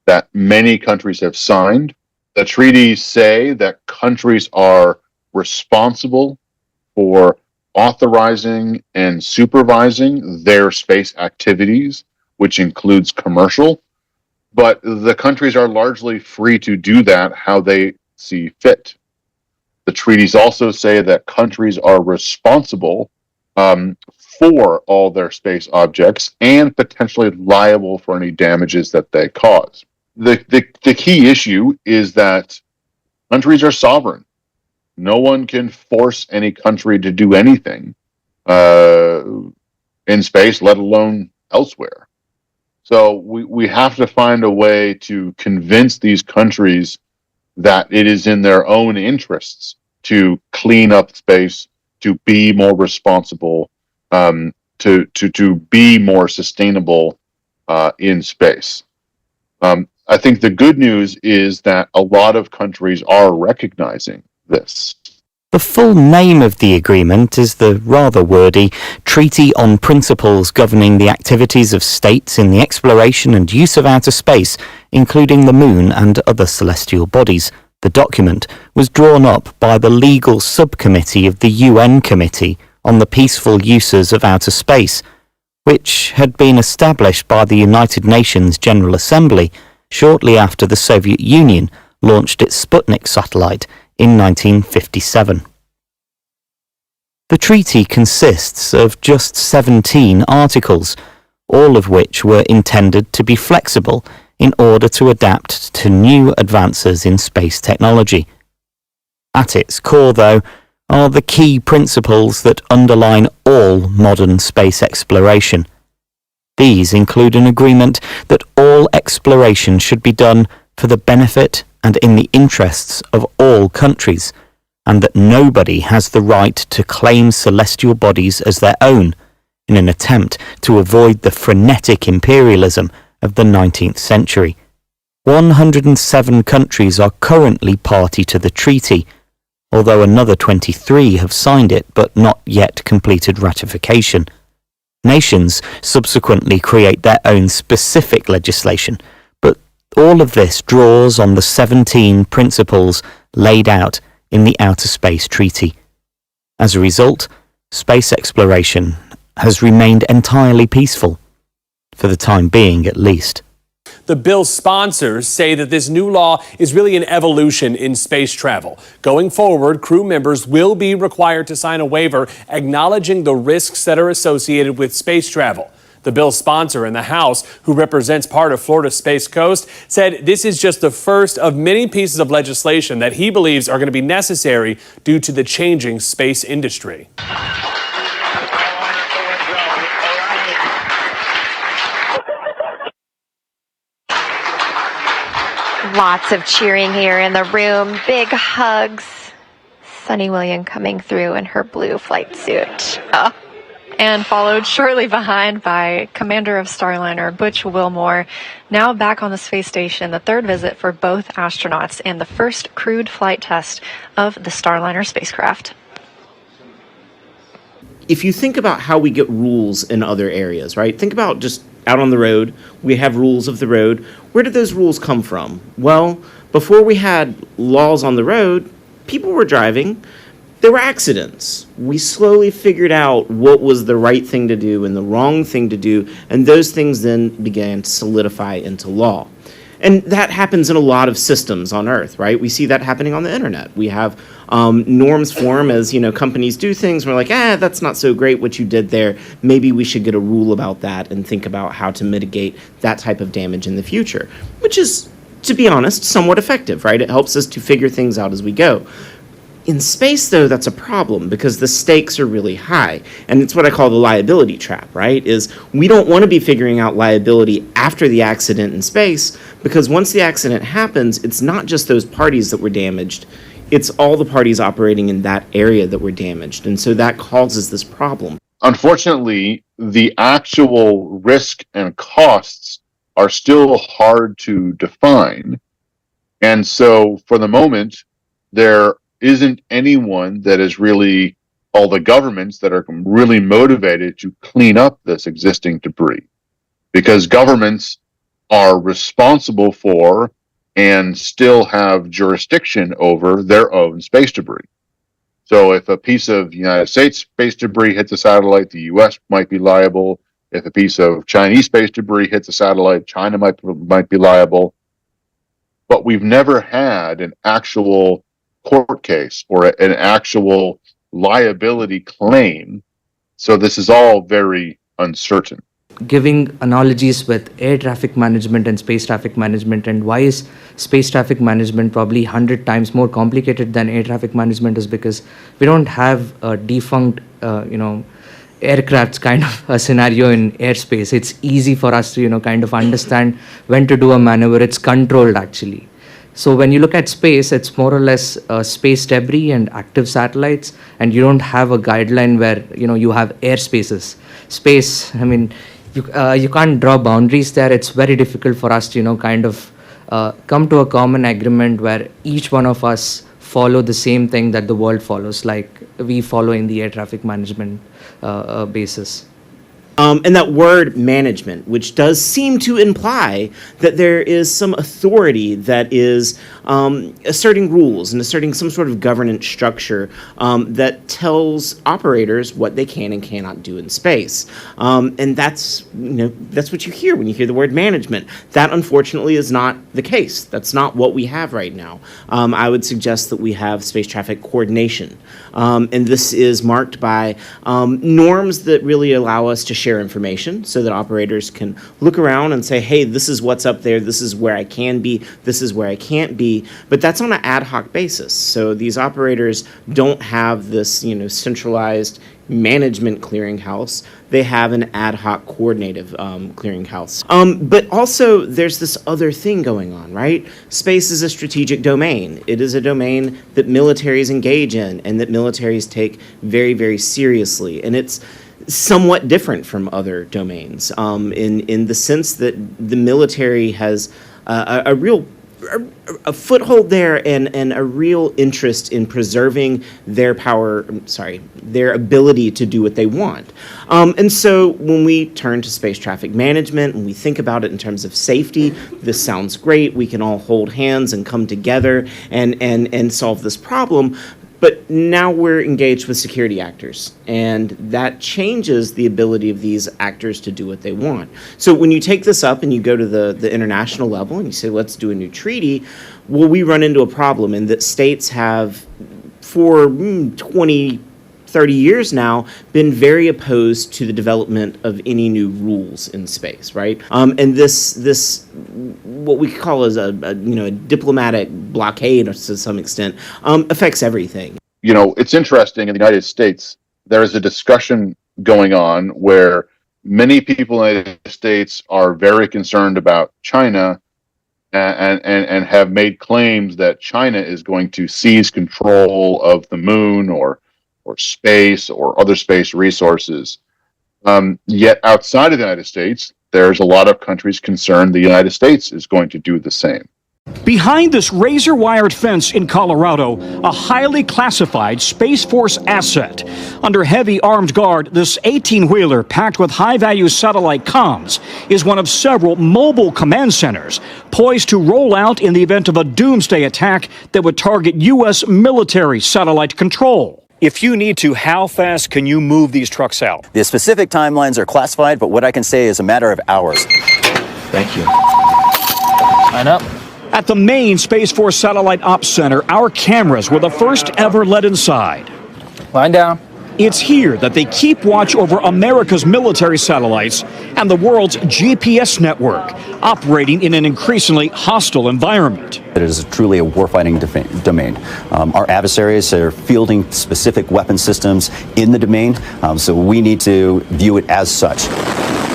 that many countries have signed. The treaties say that countries are responsible for authorizing and supervising their space activities, which includes commercial, but the countries are largely free to do that how they see fit. The treaties also say that countries are responsible for all their space objects and potentially liable for any damages that they cause. The key issue is that countries are sovereign. No one can force any country to do anything in space, let alone elsewhere. So we have to find a way to convince these countries that it is in their own interests to clean up space, to be more responsible, to be more sustainable in space. I think the good news is that a lot of countries are recognizing this. The full name of the agreement is the rather wordy Treaty on Principles Governing the Activities of States in the Exploration and Use of Outer Space, including the Moon and other celestial bodies. The document was drawn up by the legal subcommittee of the UN Committee on the Peaceful Uses of Outer Space, which had been established by the United Nations General Assembly shortly after the Soviet Union launched its Sputnik satellite in 1957. The treaty consists of just 17 articles, all of which were intended to be flexible in order to adapt to new advances in space technology. At its core, though, are the key principles that underline all modern space exploration. These include an agreement that all exploration should be done for the benefit and in the interests of all countries, and that nobody has the right to claim celestial bodies as their own in an attempt to avoid the frenetic imperialism of the 19th century. 107 countries are currently party to the treaty, although another 23 have signed it but not yet completed ratification. Nations subsequently create their own specific legislation, but all of this draws on the 17 principles laid out in the Outer Space Treaty. As a result, space exploration has remained entirely peaceful, for the time being at least. The bill's sponsors say that this new law is really an evolution in space travel. Going forward, crew members will be required to sign a waiver acknowledging the risks that are associated with space travel. The bill's sponsor in the House, who represents part of Florida's Space Coast, said this is just the first of many pieces of legislation that he believes are going to be necessary due to the changing space industry. Lots of cheering here in the room. Big hugs. Sunny William coming through in her blue flight suit. And followed shortly behind by Commander of Starliner Butch Wilmore, now back on the space station, the third visit for both astronauts and the first crewed flight test of the Starliner spacecraft. If you think about how we get rules in other areas, right? Think about just out on the road, we have rules of the road. Where did those rules come from? Well, before we had laws on the road, people were driving. There were accidents. We slowly figured out what was the right thing to do and the wrong thing to do, and those things then began to solidify into law. And that happens in a lot of systems on Earth, right? We see that happening on the internet. We have norms form as, companies do things. We're like, that's not so great what you did there. Maybe we should get a rule about that and think about how to mitigate that type of damage in the future, which is, to be honest, somewhat effective, right? It helps us to figure things out as we go. In space, though, that's a problem because the stakes are really high. And it's what I call the liability trap, right? Is we don't want to be figuring out liability after the accident in space, because once the accident happens, it's not just those parties that were damaged, it's all the parties operating in that area that were damaged. And so that causes this problem. Unfortunately, the actual risk and costs are still hard to define. And so for the moment, there isn't anyone that is really, all the governments that are really motivated to clean up this existing debris, because governments are responsible for and still have jurisdiction over their own space debris. So if a piece of United States space debris hits a satellite, the US might be liable. If a piece of Chinese space debris hits a satellite, China might be liable. But we've never had an actual court case or an actual liability claim. So this is all very uncertain. Giving analogies with air traffic management and space traffic management, and why is space traffic management probably 100 times more complicated than air traffic management is because we don't have a defunct, aircrafts kind of a scenario in airspace. It's easy for us to, kind of understand when to do a maneuver. It's controlled actually. So when you look at space, it's more or less space debris and active satellites, and you don't have a guideline where, you have airspaces. Space, you can't draw boundaries there. It's very difficult for us to, kind of come to a common agreement where each one of us follow the same thing that the world follows, like we follow in the air traffic management basis. And that word management, which does seem to imply that there is some authority that is asserting rules and asserting some sort of governance structure that tells operators what they can and cannot do in space. And that's what you hear when you hear the word management. That unfortunately is not the case. That's not what we have right now. I would suggest that we have space traffic coordination. And this is marked by norms that really allow us to share information so that operators can look around and say, hey, this is what's up there, this is where I can be, this is where I can't be, but that's on an ad hoc basis. So these operators don't have this, centralized management clearinghouse. They have an ad hoc coordinative clearinghouse. But also there's this other thing going on, right? Space is a strategic domain. It is a domain that militaries engage in and that militaries take very, very seriously. And it's somewhat different from other domains in the sense that the military has a real foothold there and a real interest in preserving their power, their ability to do what they want. And so when we turn to space traffic management, when we think about it in terms of safety, this sounds great. We can all hold hands and come together and solve this problem. But now we're engaged with security actors, and that changes the ability of these actors to do what they want. So when you take this up and you go to the international level and you say, let's do a new treaty, well, we run into a problem in that states have, for 20, 30 years now, been very opposed to the development of any new rules in space, right? And this what we call as a diplomatic blockade to some extent affects everything. It's interesting, in the United States, there is a discussion going on where many people in the United States are very concerned about China and have made claims that China is going to seize control of the moon or space or other space resources. Yet outside of the United States, there's a lot of countries concerned the United States is going to do the same. Behind this razor-wired fence in Colorado, a highly classified Space Force asset. Under heavy armed guard, this 18-wheeler packed with high-value satellite comms is one of several mobile command centers poised to roll out in the event of a doomsday attack that would target U.S. military satellite control. If you need to, how fast can you move these trucks out? The specific timelines are classified, but what I can say is a matter of hours. Thank you. Line up. At the main Space Force Satellite Ops Center, our cameras were the first ever let inside. Line down. It's here that they keep watch over America's military satellites and the world's GPS network, operating in an increasingly hostile environment. It is truly a warfighting domain. Our adversaries are fielding specific weapon systems in the domain, so we need to view it as such.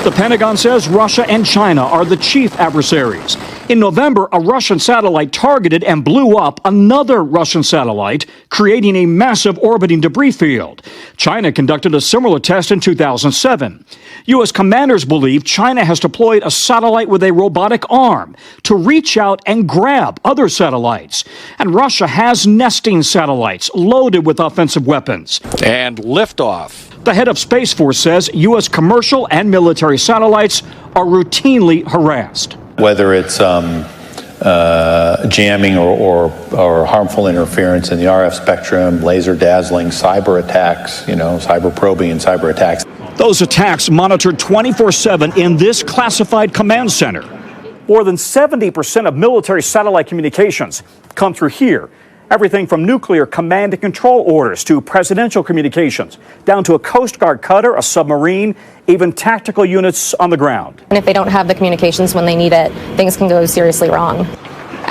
The Pentagon says Russia and China are the chief adversaries. In November, a Russian satellite targeted and blew up another Russian satellite, creating a massive orbiting debris field. China conducted a similar test in 2007. U.S. commanders believe China has deployed a satellite with a robotic arm to reach out and grab other satellites. And Russia has nesting satellites loaded with offensive weapons. And liftoff. The head of Space Force says U.S. commercial and military satellites are routinely harassed. Whether it's jamming or harmful interference in the RF spectrum, laser dazzling, cyber attacks, cyber probing and cyber attacks. Those attacks monitored 24/7 in this classified command center. More than 70% of military satellite communications come through here. Everything from nuclear command and control orders to presidential communications, down to a Coast Guard cutter, a submarine, even tactical units on the ground. And if they don't have the communications when they need it, things can go seriously wrong.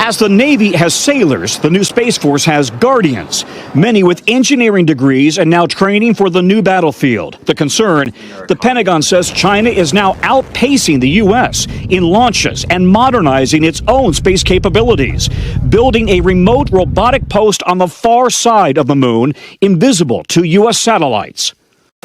As the Navy has sailors, the new Space Force has guardians, many with engineering degrees and now training for the new battlefield. The concern, the Pentagon says China is now outpacing the U.S. in launches and modernizing its own space capabilities, building a remote robotic post on the far side of the moon, invisible to U.S. satellites.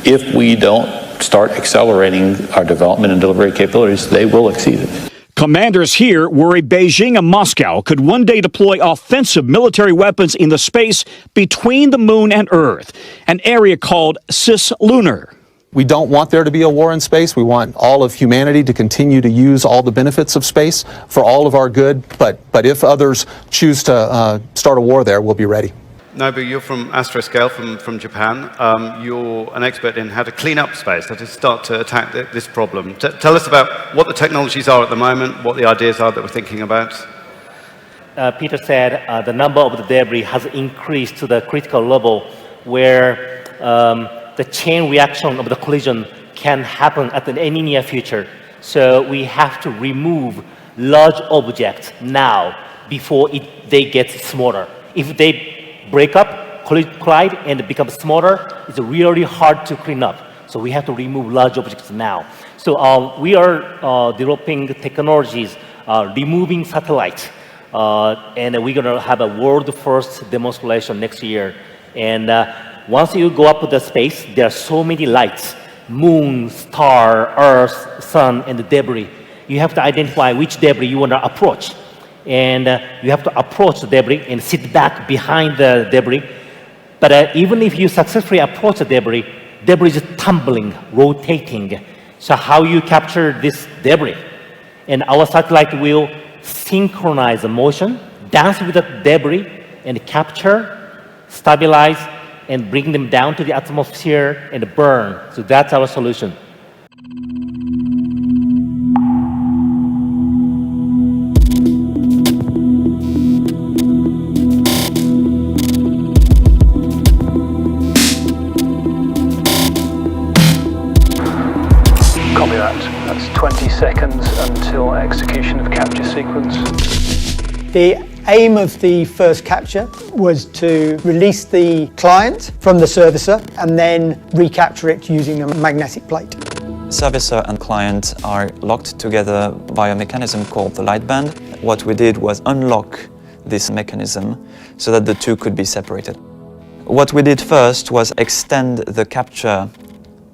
If we don't start accelerating our development and delivery capabilities, they will exceed it. Commanders here worry Beijing and Moscow could one day deploy offensive military weapons in the space between the moon and Earth, an area called cislunar. We don't want there to be a war in space. We want all of humanity to continue to use all the benefits of space for all of our good. But if others choose to start a war there, we'll be ready. Nobu, you're from Astroscale from Japan. You're an expert in how to clean up space, how to start to attack this problem. Tell us about what the technologies are at the moment, what the ideas are that we're thinking about. Peter said the number of the debris has increased to the critical level where the chain reaction of the collision can happen at any near future. So we have to remove large objects now before they get smaller. If they break up, collide, and become smaller, it's really hard to clean up. So we have to remove large objects now. So we are developing technologies, removing satellites, and we're going to have a world-first demonstration next year. And once you go up to the space, there are so many lights, moon, star, Earth, sun, and the debris. You have to identify which debris you want to approach. And you have to approach the debris and sit back behind the debris. But even if you successfully approach the debris is tumbling, rotating. So how you capture this debris? And our satellite will synchronize the motion, dance with the debris, and capture, stabilize, and bring them down to the atmosphere and burn. So that's our solution. Copy that. That's 20 seconds until execution of capture sequence. The aim of the first capture was to release the client from the servicer and then recapture it using a magnetic plate. Servicer and client are locked together by a mechanism called the light band. What we did was unlock this mechanism so that the two could be separated. What we did first was extend the capture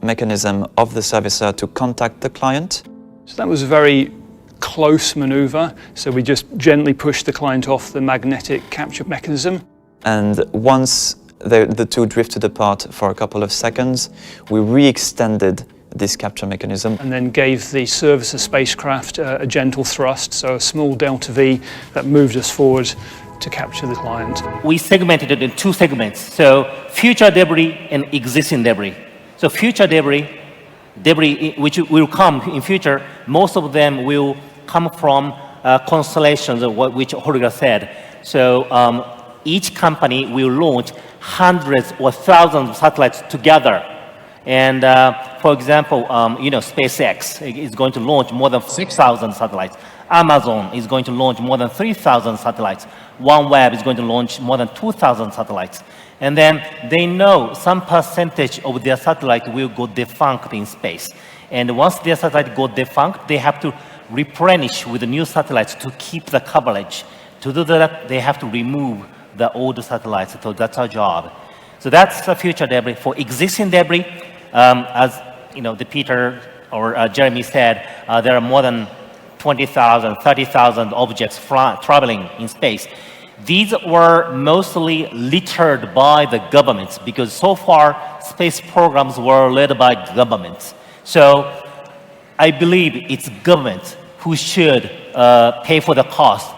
mechanism of the servicer to contact the client. So that was a very close maneuver. So we just gently pushed the client off the magnetic capture mechanism. And once the two drifted apart for a couple of seconds, we re-extended this capture mechanism. And then gave the servicer spacecraft a gentle thrust, so a small delta V that moved us forward to capture the client. We segmented it in two segments. So future debris and existing debris. So future debris which will come in future, most of them will come from constellations, of which Oorjaa said. So each company will launch hundreds or thousands of satellites together. And for example, SpaceX is going to launch more than 6,000 satellites. Amazon is going to launch more than 3,000 satellites. OneWeb is going to launch more than 2,000 satellites. And then they know some percentage of their satellite will go defunct in space. And once their satellite go defunct, they have to replenish with new satellites to keep the coverage. To do that, they have to remove the old satellites. So that's our job. So that's the future debris. For existing debris, as the Peter or Jeremy said, there are more than 20,000, 30,000 objects traveling in space. These were mostly littered by the governments because so far space programs were led by governments. So I believe it's government who should pay for the cost.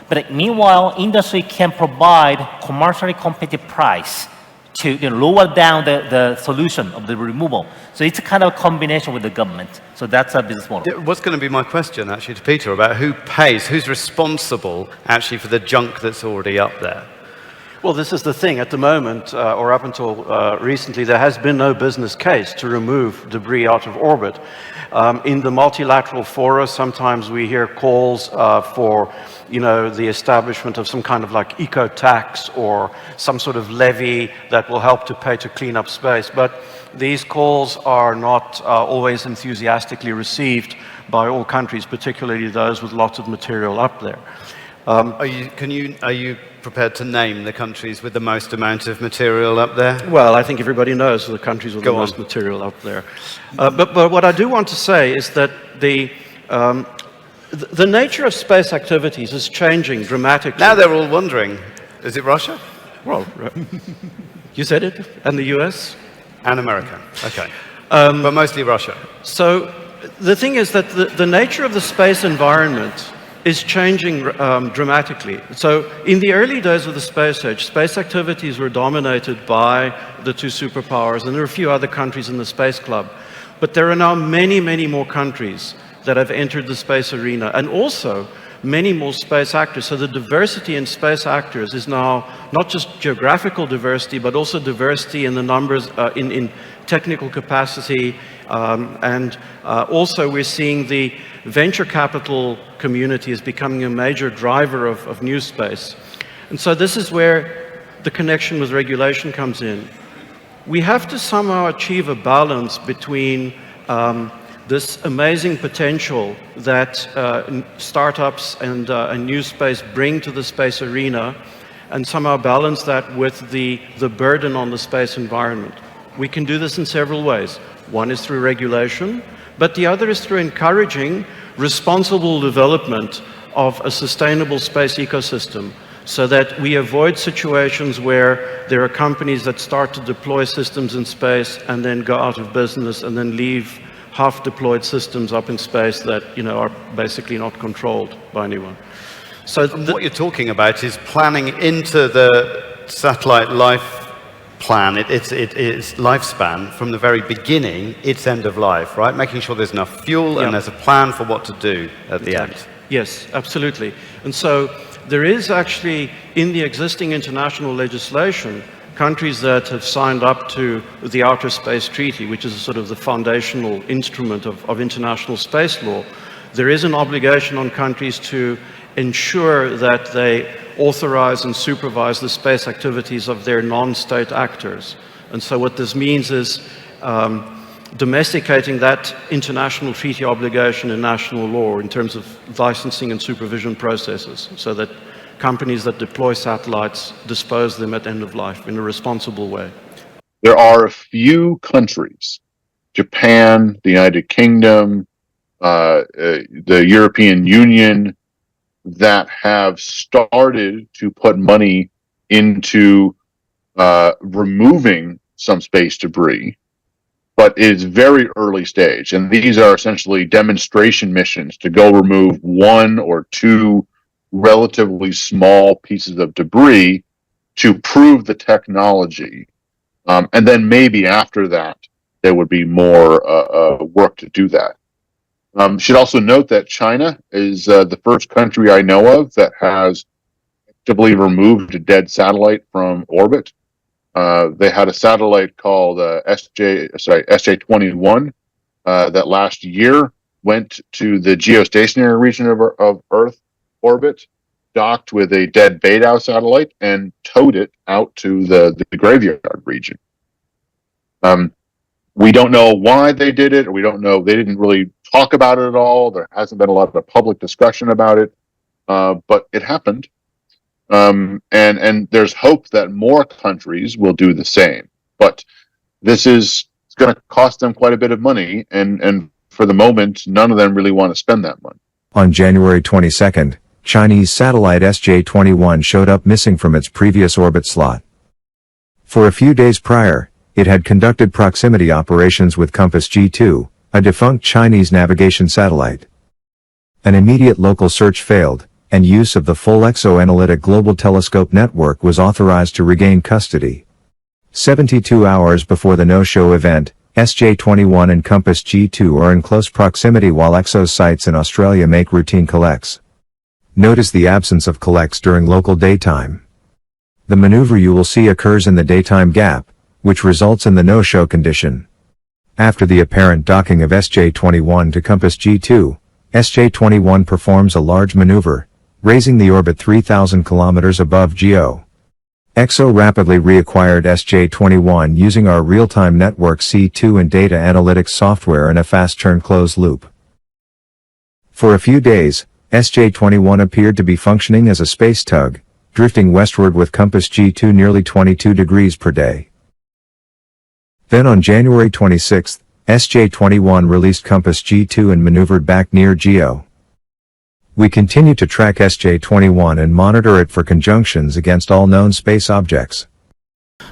But meanwhile, industry can provide commercially competitive price to lower down the solution of the removal. So it's a kind of a combination with the government. So that's a business model. What's going to be my question actually to Peter about who pays, who's responsible actually for the junk that's already up there? Well, this is the thing. At the moment, or up until recently, there has been no business case to remove debris out of orbit. In the multilateral fora, sometimes we hear calls for, the establishment of some kind of like eco-tax or some sort of levy that will help to pay to clean up space. But these calls are not always enthusiastically received by all countries, particularly those with lots of material up there. Are you prepared to name the countries with the most amount of material up there? Well, I think everybody knows the countries with the most material up there. But what I do want to say is that the nature of space activities is changing dramatically. Now they're all wondering, is it Russia? Well, you said it, and the US? And America, okay. But mostly Russia. So the thing is that the nature of the space environment is changing dramatically. So in the early days of the space age, space activities were dominated by the two superpowers, and there are a few other countries in the Space Club. But there are now many, many more countries that have entered the space arena, and also many more space actors. So the diversity in space actors is now not just geographical diversity, but also diversity in the numbers, in technical capacity, and also we're seeing the venture capital community is becoming a major driver of new space. And so this is where the connection with regulation comes in. We have to somehow achieve a balance between this amazing potential that startups and new space bring to the space arena, and somehow balance that with the burden on the space environment. We can do this in several ways. One is through regulation, but the other is through encouraging responsible development of a sustainable space ecosystem, so that we avoid situations where there are companies that start to deploy systems in space and then go out of business and then leave half-deployed systems up in space that are basically not controlled by anyone. So what you're talking about is planning into the satellite life plan, its lifespan from the very beginning, its end of life, right? Making sure there's enough fuel and there's a plan for what to do at the end. Yes, absolutely. And so there is actually, in the existing international legislation, countries that have signed up to the Outer Space Treaty, which is sort of the foundational instrument of international space law. There is an obligation on countries to ensure that they authorize and supervise the space activities of their non-state actors. And so what this means is domesticating that international treaty obligation in national law in terms of licensing and supervision processes, so that companies that deploy satellites dispose them at end of life in a responsible way. There are a few countries, Japan, the United Kingdom, the European Union, that have started to put money into removing some space debris, but it is very early stage. And these are essentially demonstration missions to go remove one or two relatively small pieces of debris to prove the technology. And then maybe after that, there would be more work to do that. Should also note that China is the first country I know of that has actively removed a dead satellite from orbit. They had a satellite called SJ-21 that last year went to the geostationary region of Earth orbit, docked with a dead Beidou satellite, and towed it out to the graveyard region. We don't know why they did it, or we don't know. They didn't really talk about it at all. There hasn't been a lot of public discussion about it, but it happened. And there's hope that more countries will do the same. But this is going to cost them quite a bit of money, and for the moment, none of them really want to spend that money. On January 22nd, Chinese satellite SJ-21 showed up missing from its previous orbit slot. For a few days prior, it had conducted proximity operations with Compass G2, a defunct Chinese navigation satellite. An immediate local search failed, and use of the full exoanalytic global telescope network was authorized to regain custody. 72 hours before the no-show event, SJ-21 and Compass G2 are in close proximity while EXO's sites in Australia make routine collects. Notice the absence of collects during local daytime. The maneuver you will see occurs in the daytime gap, which results in the no-show condition. After the apparent docking of SJ-21 to Compass G2, SJ-21 performs a large maneuver, raising the orbit 3,000 kilometers above GEO. EXO rapidly reacquired SJ-21 using our real-time network C2 and data analytics software in a fast-turn closed loop. For a few days, SJ-21 appeared to be functioning as a space tug, drifting westward with Compass G2 nearly 22 degrees per day. Then on January 26, SJ-21 released Compass G2 and maneuvered back near GEO. We continue to track SJ-21 and monitor it for conjunctions against all known space objects.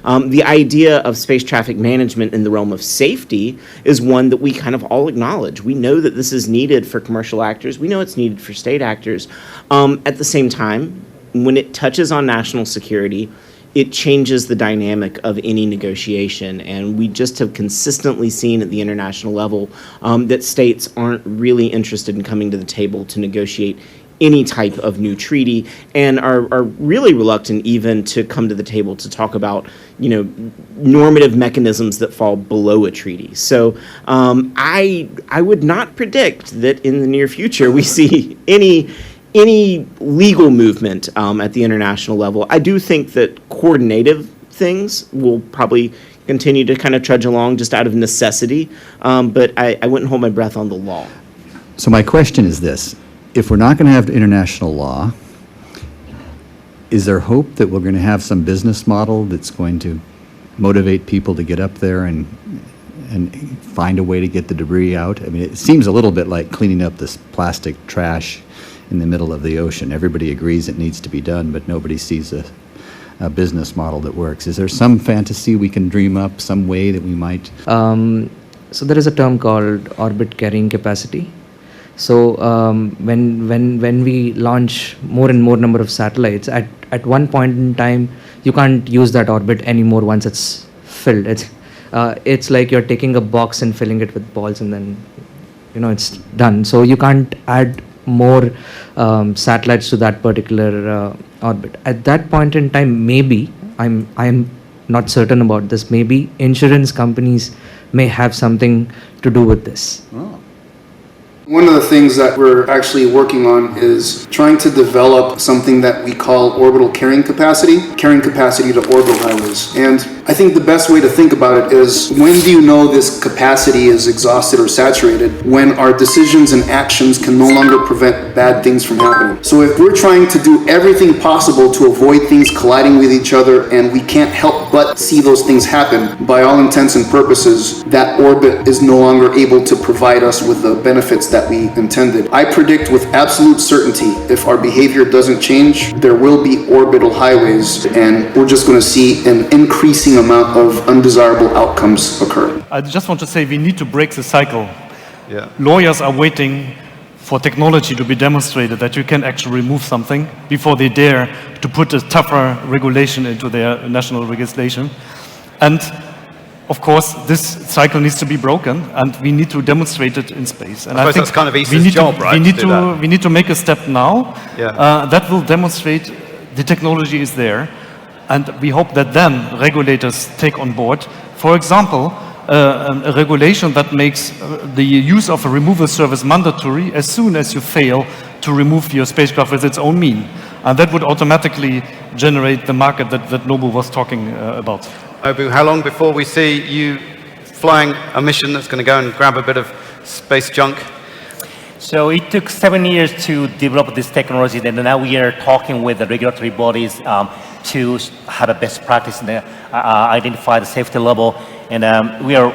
The idea of space traffic management in the realm of safety is one that we kind of all acknowledge. We know that this is needed for commercial actors. We know it's needed for state actors. At the same time, when it touches on national security, it changes the dynamic of any negotiation. And we just have consistently seen at the international level that states aren't really interested in coming to the table to negotiate any type of new treaty, and are really reluctant even to come to the table to talk about, normative mechanisms that fall below a treaty. So I would not predict that in the near future we see any legal movement at the international level. I do think that coordinative things will probably continue to kind of trudge along just out of necessity, but I wouldn't hold my breath on the law. So my question is this. If we're not going to have international law, is there hope that we're going to have some business model that's going to motivate people to get up there and find a way to get the debris out? I mean, it seems a little bit like cleaning up this plastic trash in the middle of the ocean. Everybody agrees it needs to be done, but nobody sees a business model that works. Is there some fantasy we can dream up, some way that we might? So there is a term called orbit carrying capacity. So when we launch more and more number of satellites, at one point in time, you can't use that orbit anymore once it's filled. It's like you're taking a box and filling it with balls, and then it's done. So you can't add more satellites to that particular orbit. At that point in time, maybe I'm not certain about this. Maybe insurance companies may have something to do with this. Oh. One of the things that we're actually working on is trying to develop something that we call orbital carrying capacity to orbital highways. And I think the best way to think about it is, when do you know this capacity is exhausted or saturated? When our decisions and actions can no longer prevent bad things from happening. So if we're trying to do everything possible to avoid things colliding with each other, and we can't help but see those things happen, by all intents and purposes, that orbit is no longer able to provide us with the benefits that we intended. I predict with absolute certainty, if our behavior doesn't change, there will be orbital highways, and we're just going to see an increasing amount of undesirable outcomes occur. I just want to say we need to break the cycle. Yeah. Lawyers are waiting for technology to be demonstrated that you can actually remove something before they dare to put a tougher regulation into their national legislation. And of course, this cycle needs to be broken, and we need to demonstrate it in space. And I suppose that's kind of ESA's job, right? We need to make a step now Yeah. that will demonstrate the technology is there. And we hope that then regulators take on board, for example, a regulation that makes the use of a removal service mandatory as soon as you fail to remove your spacecraft with its own mean. And that would automatically generate the market that Nobu was talking about. Nobu, how long before we see you flying a mission that's going to go and grab a bit of space junk? So it took 7 years to develop this technology, and now we are talking with the regulatory bodies to have a best practice and identify the safety level, and we are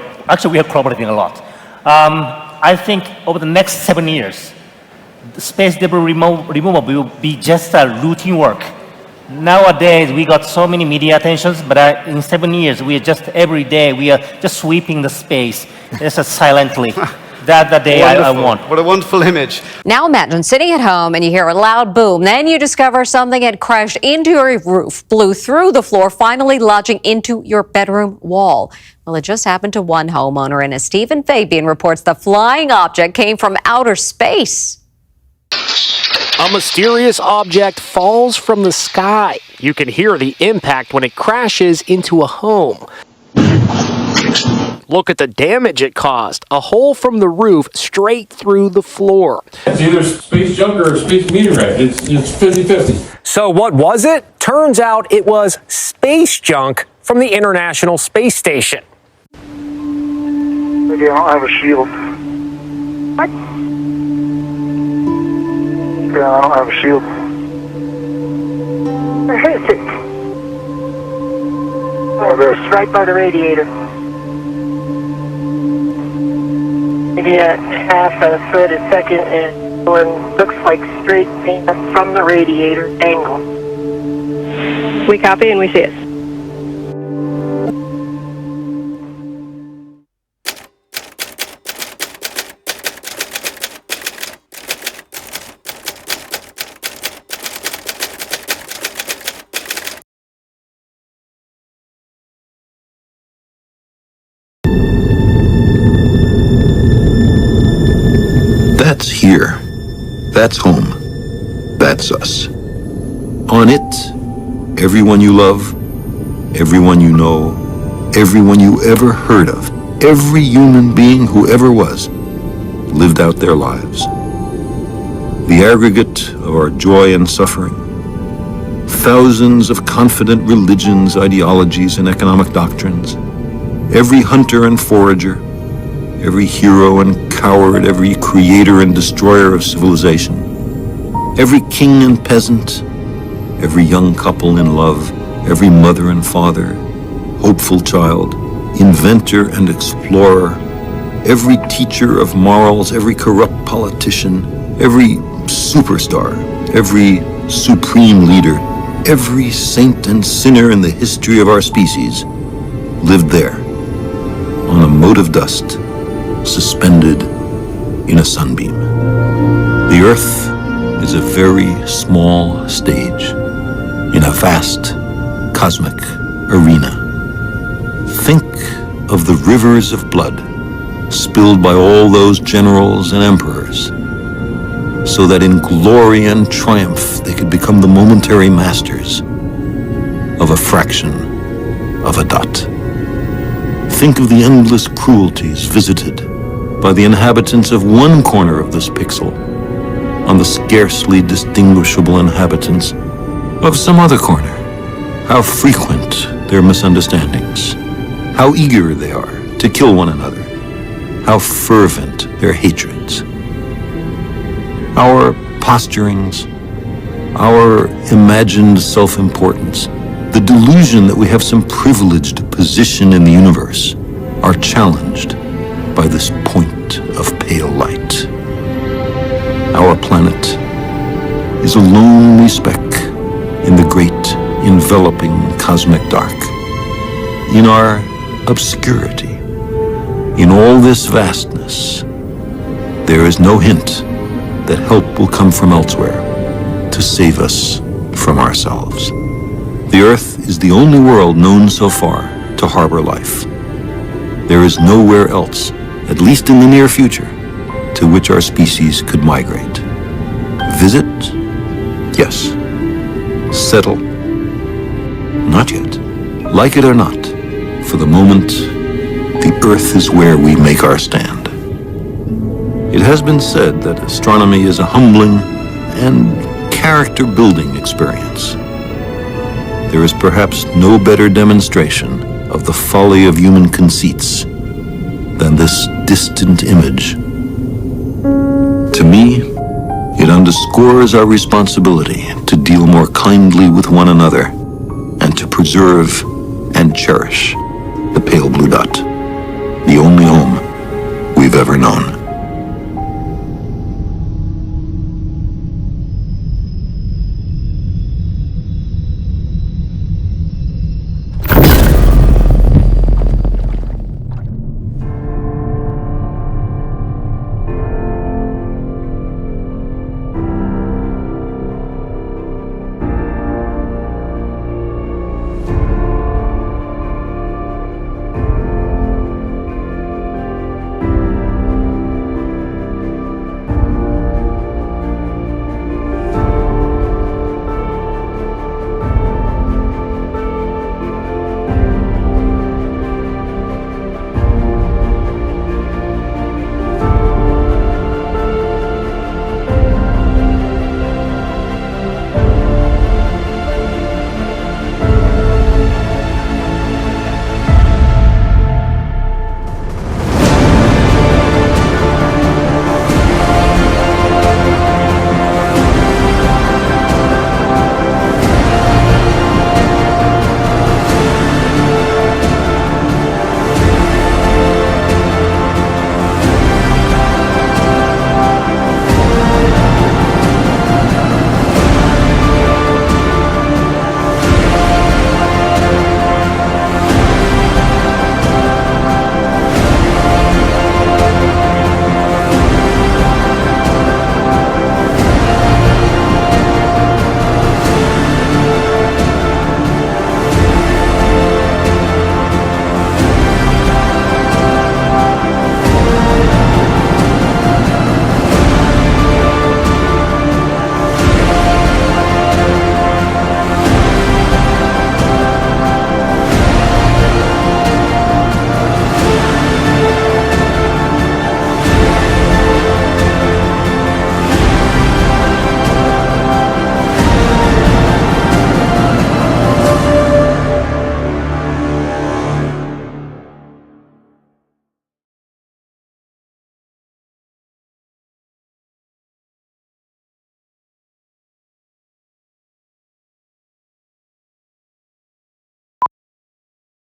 collaborating a lot. I think over the next 7 years, the space debris removal will be just a routine work. Nowadays, we got so many media attentions, but in 7 years, we are just every day, we are just sweeping the space, just silently. That's the day I want. What a wonderful image. Now imagine sitting at home and you hear a loud boom. Then you discover something had crashed into your roof, blew through the floor, finally lodging into your bedroom wall. Well, it just happened to one homeowner, and as Stephen Fabian reports, the flying object came from outer space. A mysterious object falls from the sky. You can hear the impact when it crashes into a home. Look at the damage it caused. A hole from the roof straight through the floor. It's either space junk or space meteorite. It's 50-50. So what was it? Turns out it was space junk from the International Space Station. Maybe I don't have a shield. What? Yeah, I don't have a shield. Where is it? Oh, it's right by the radiator. Maybe at half a foot a second, and one looks like straight paint from the radiator angle. We copy and we see it. That's here. That's home. That's us. On it, everyone you love, everyone you know, everyone you ever heard of, every human being who ever was, lived out their lives. The aggregate of our joy and suffering, thousands of confident religions, ideologies, and economic doctrines, every hunter and forager, every hero and coward, every creator and destroyer of civilization, every king and peasant, every young couple in love, every mother and father, hopeful child, inventor and explorer, every teacher of morals, every corrupt politician, every superstar, every supreme leader, every saint and sinner in the history of our species lived there, on a mote of dust, suspended in a sunbeam. The Earth is a very small stage in a vast cosmic arena. Think of the rivers of blood spilled by all those generals and emperors, so that in glory and triumph they could become the momentary masters of a fraction of a dot. Think of the endless cruelties visited by the inhabitants of one corner of this pixel on the scarcely distinguishable inhabitants of some other corner. How frequent their misunderstandings, how eager they are to kill one another, how fervent their hatreds. Our posturings, our imagined self-importance, the delusion that we have some privileged position in the universe are challenged by this point of pale light. Our planet is a lonely speck in the great enveloping cosmic dark. In our obscurity, in all this vastness, there is no hint that help will come from elsewhere to save us from ourselves. The Earth is the only world known so far to harbor life. There is nowhere else, at least in the near future, to which our species could migrate. Visit? Yes. Settle? Not yet. Like it or not, for the moment, the Earth is where we make our stand. It has been said that astronomy is a humbling and character-building experience. There is perhaps no better demonstration of the folly of human conceits than this distant image. To me, it underscores our responsibility to deal more kindly with one another and to preserve and cherish the pale blue dot, the only home we've ever known.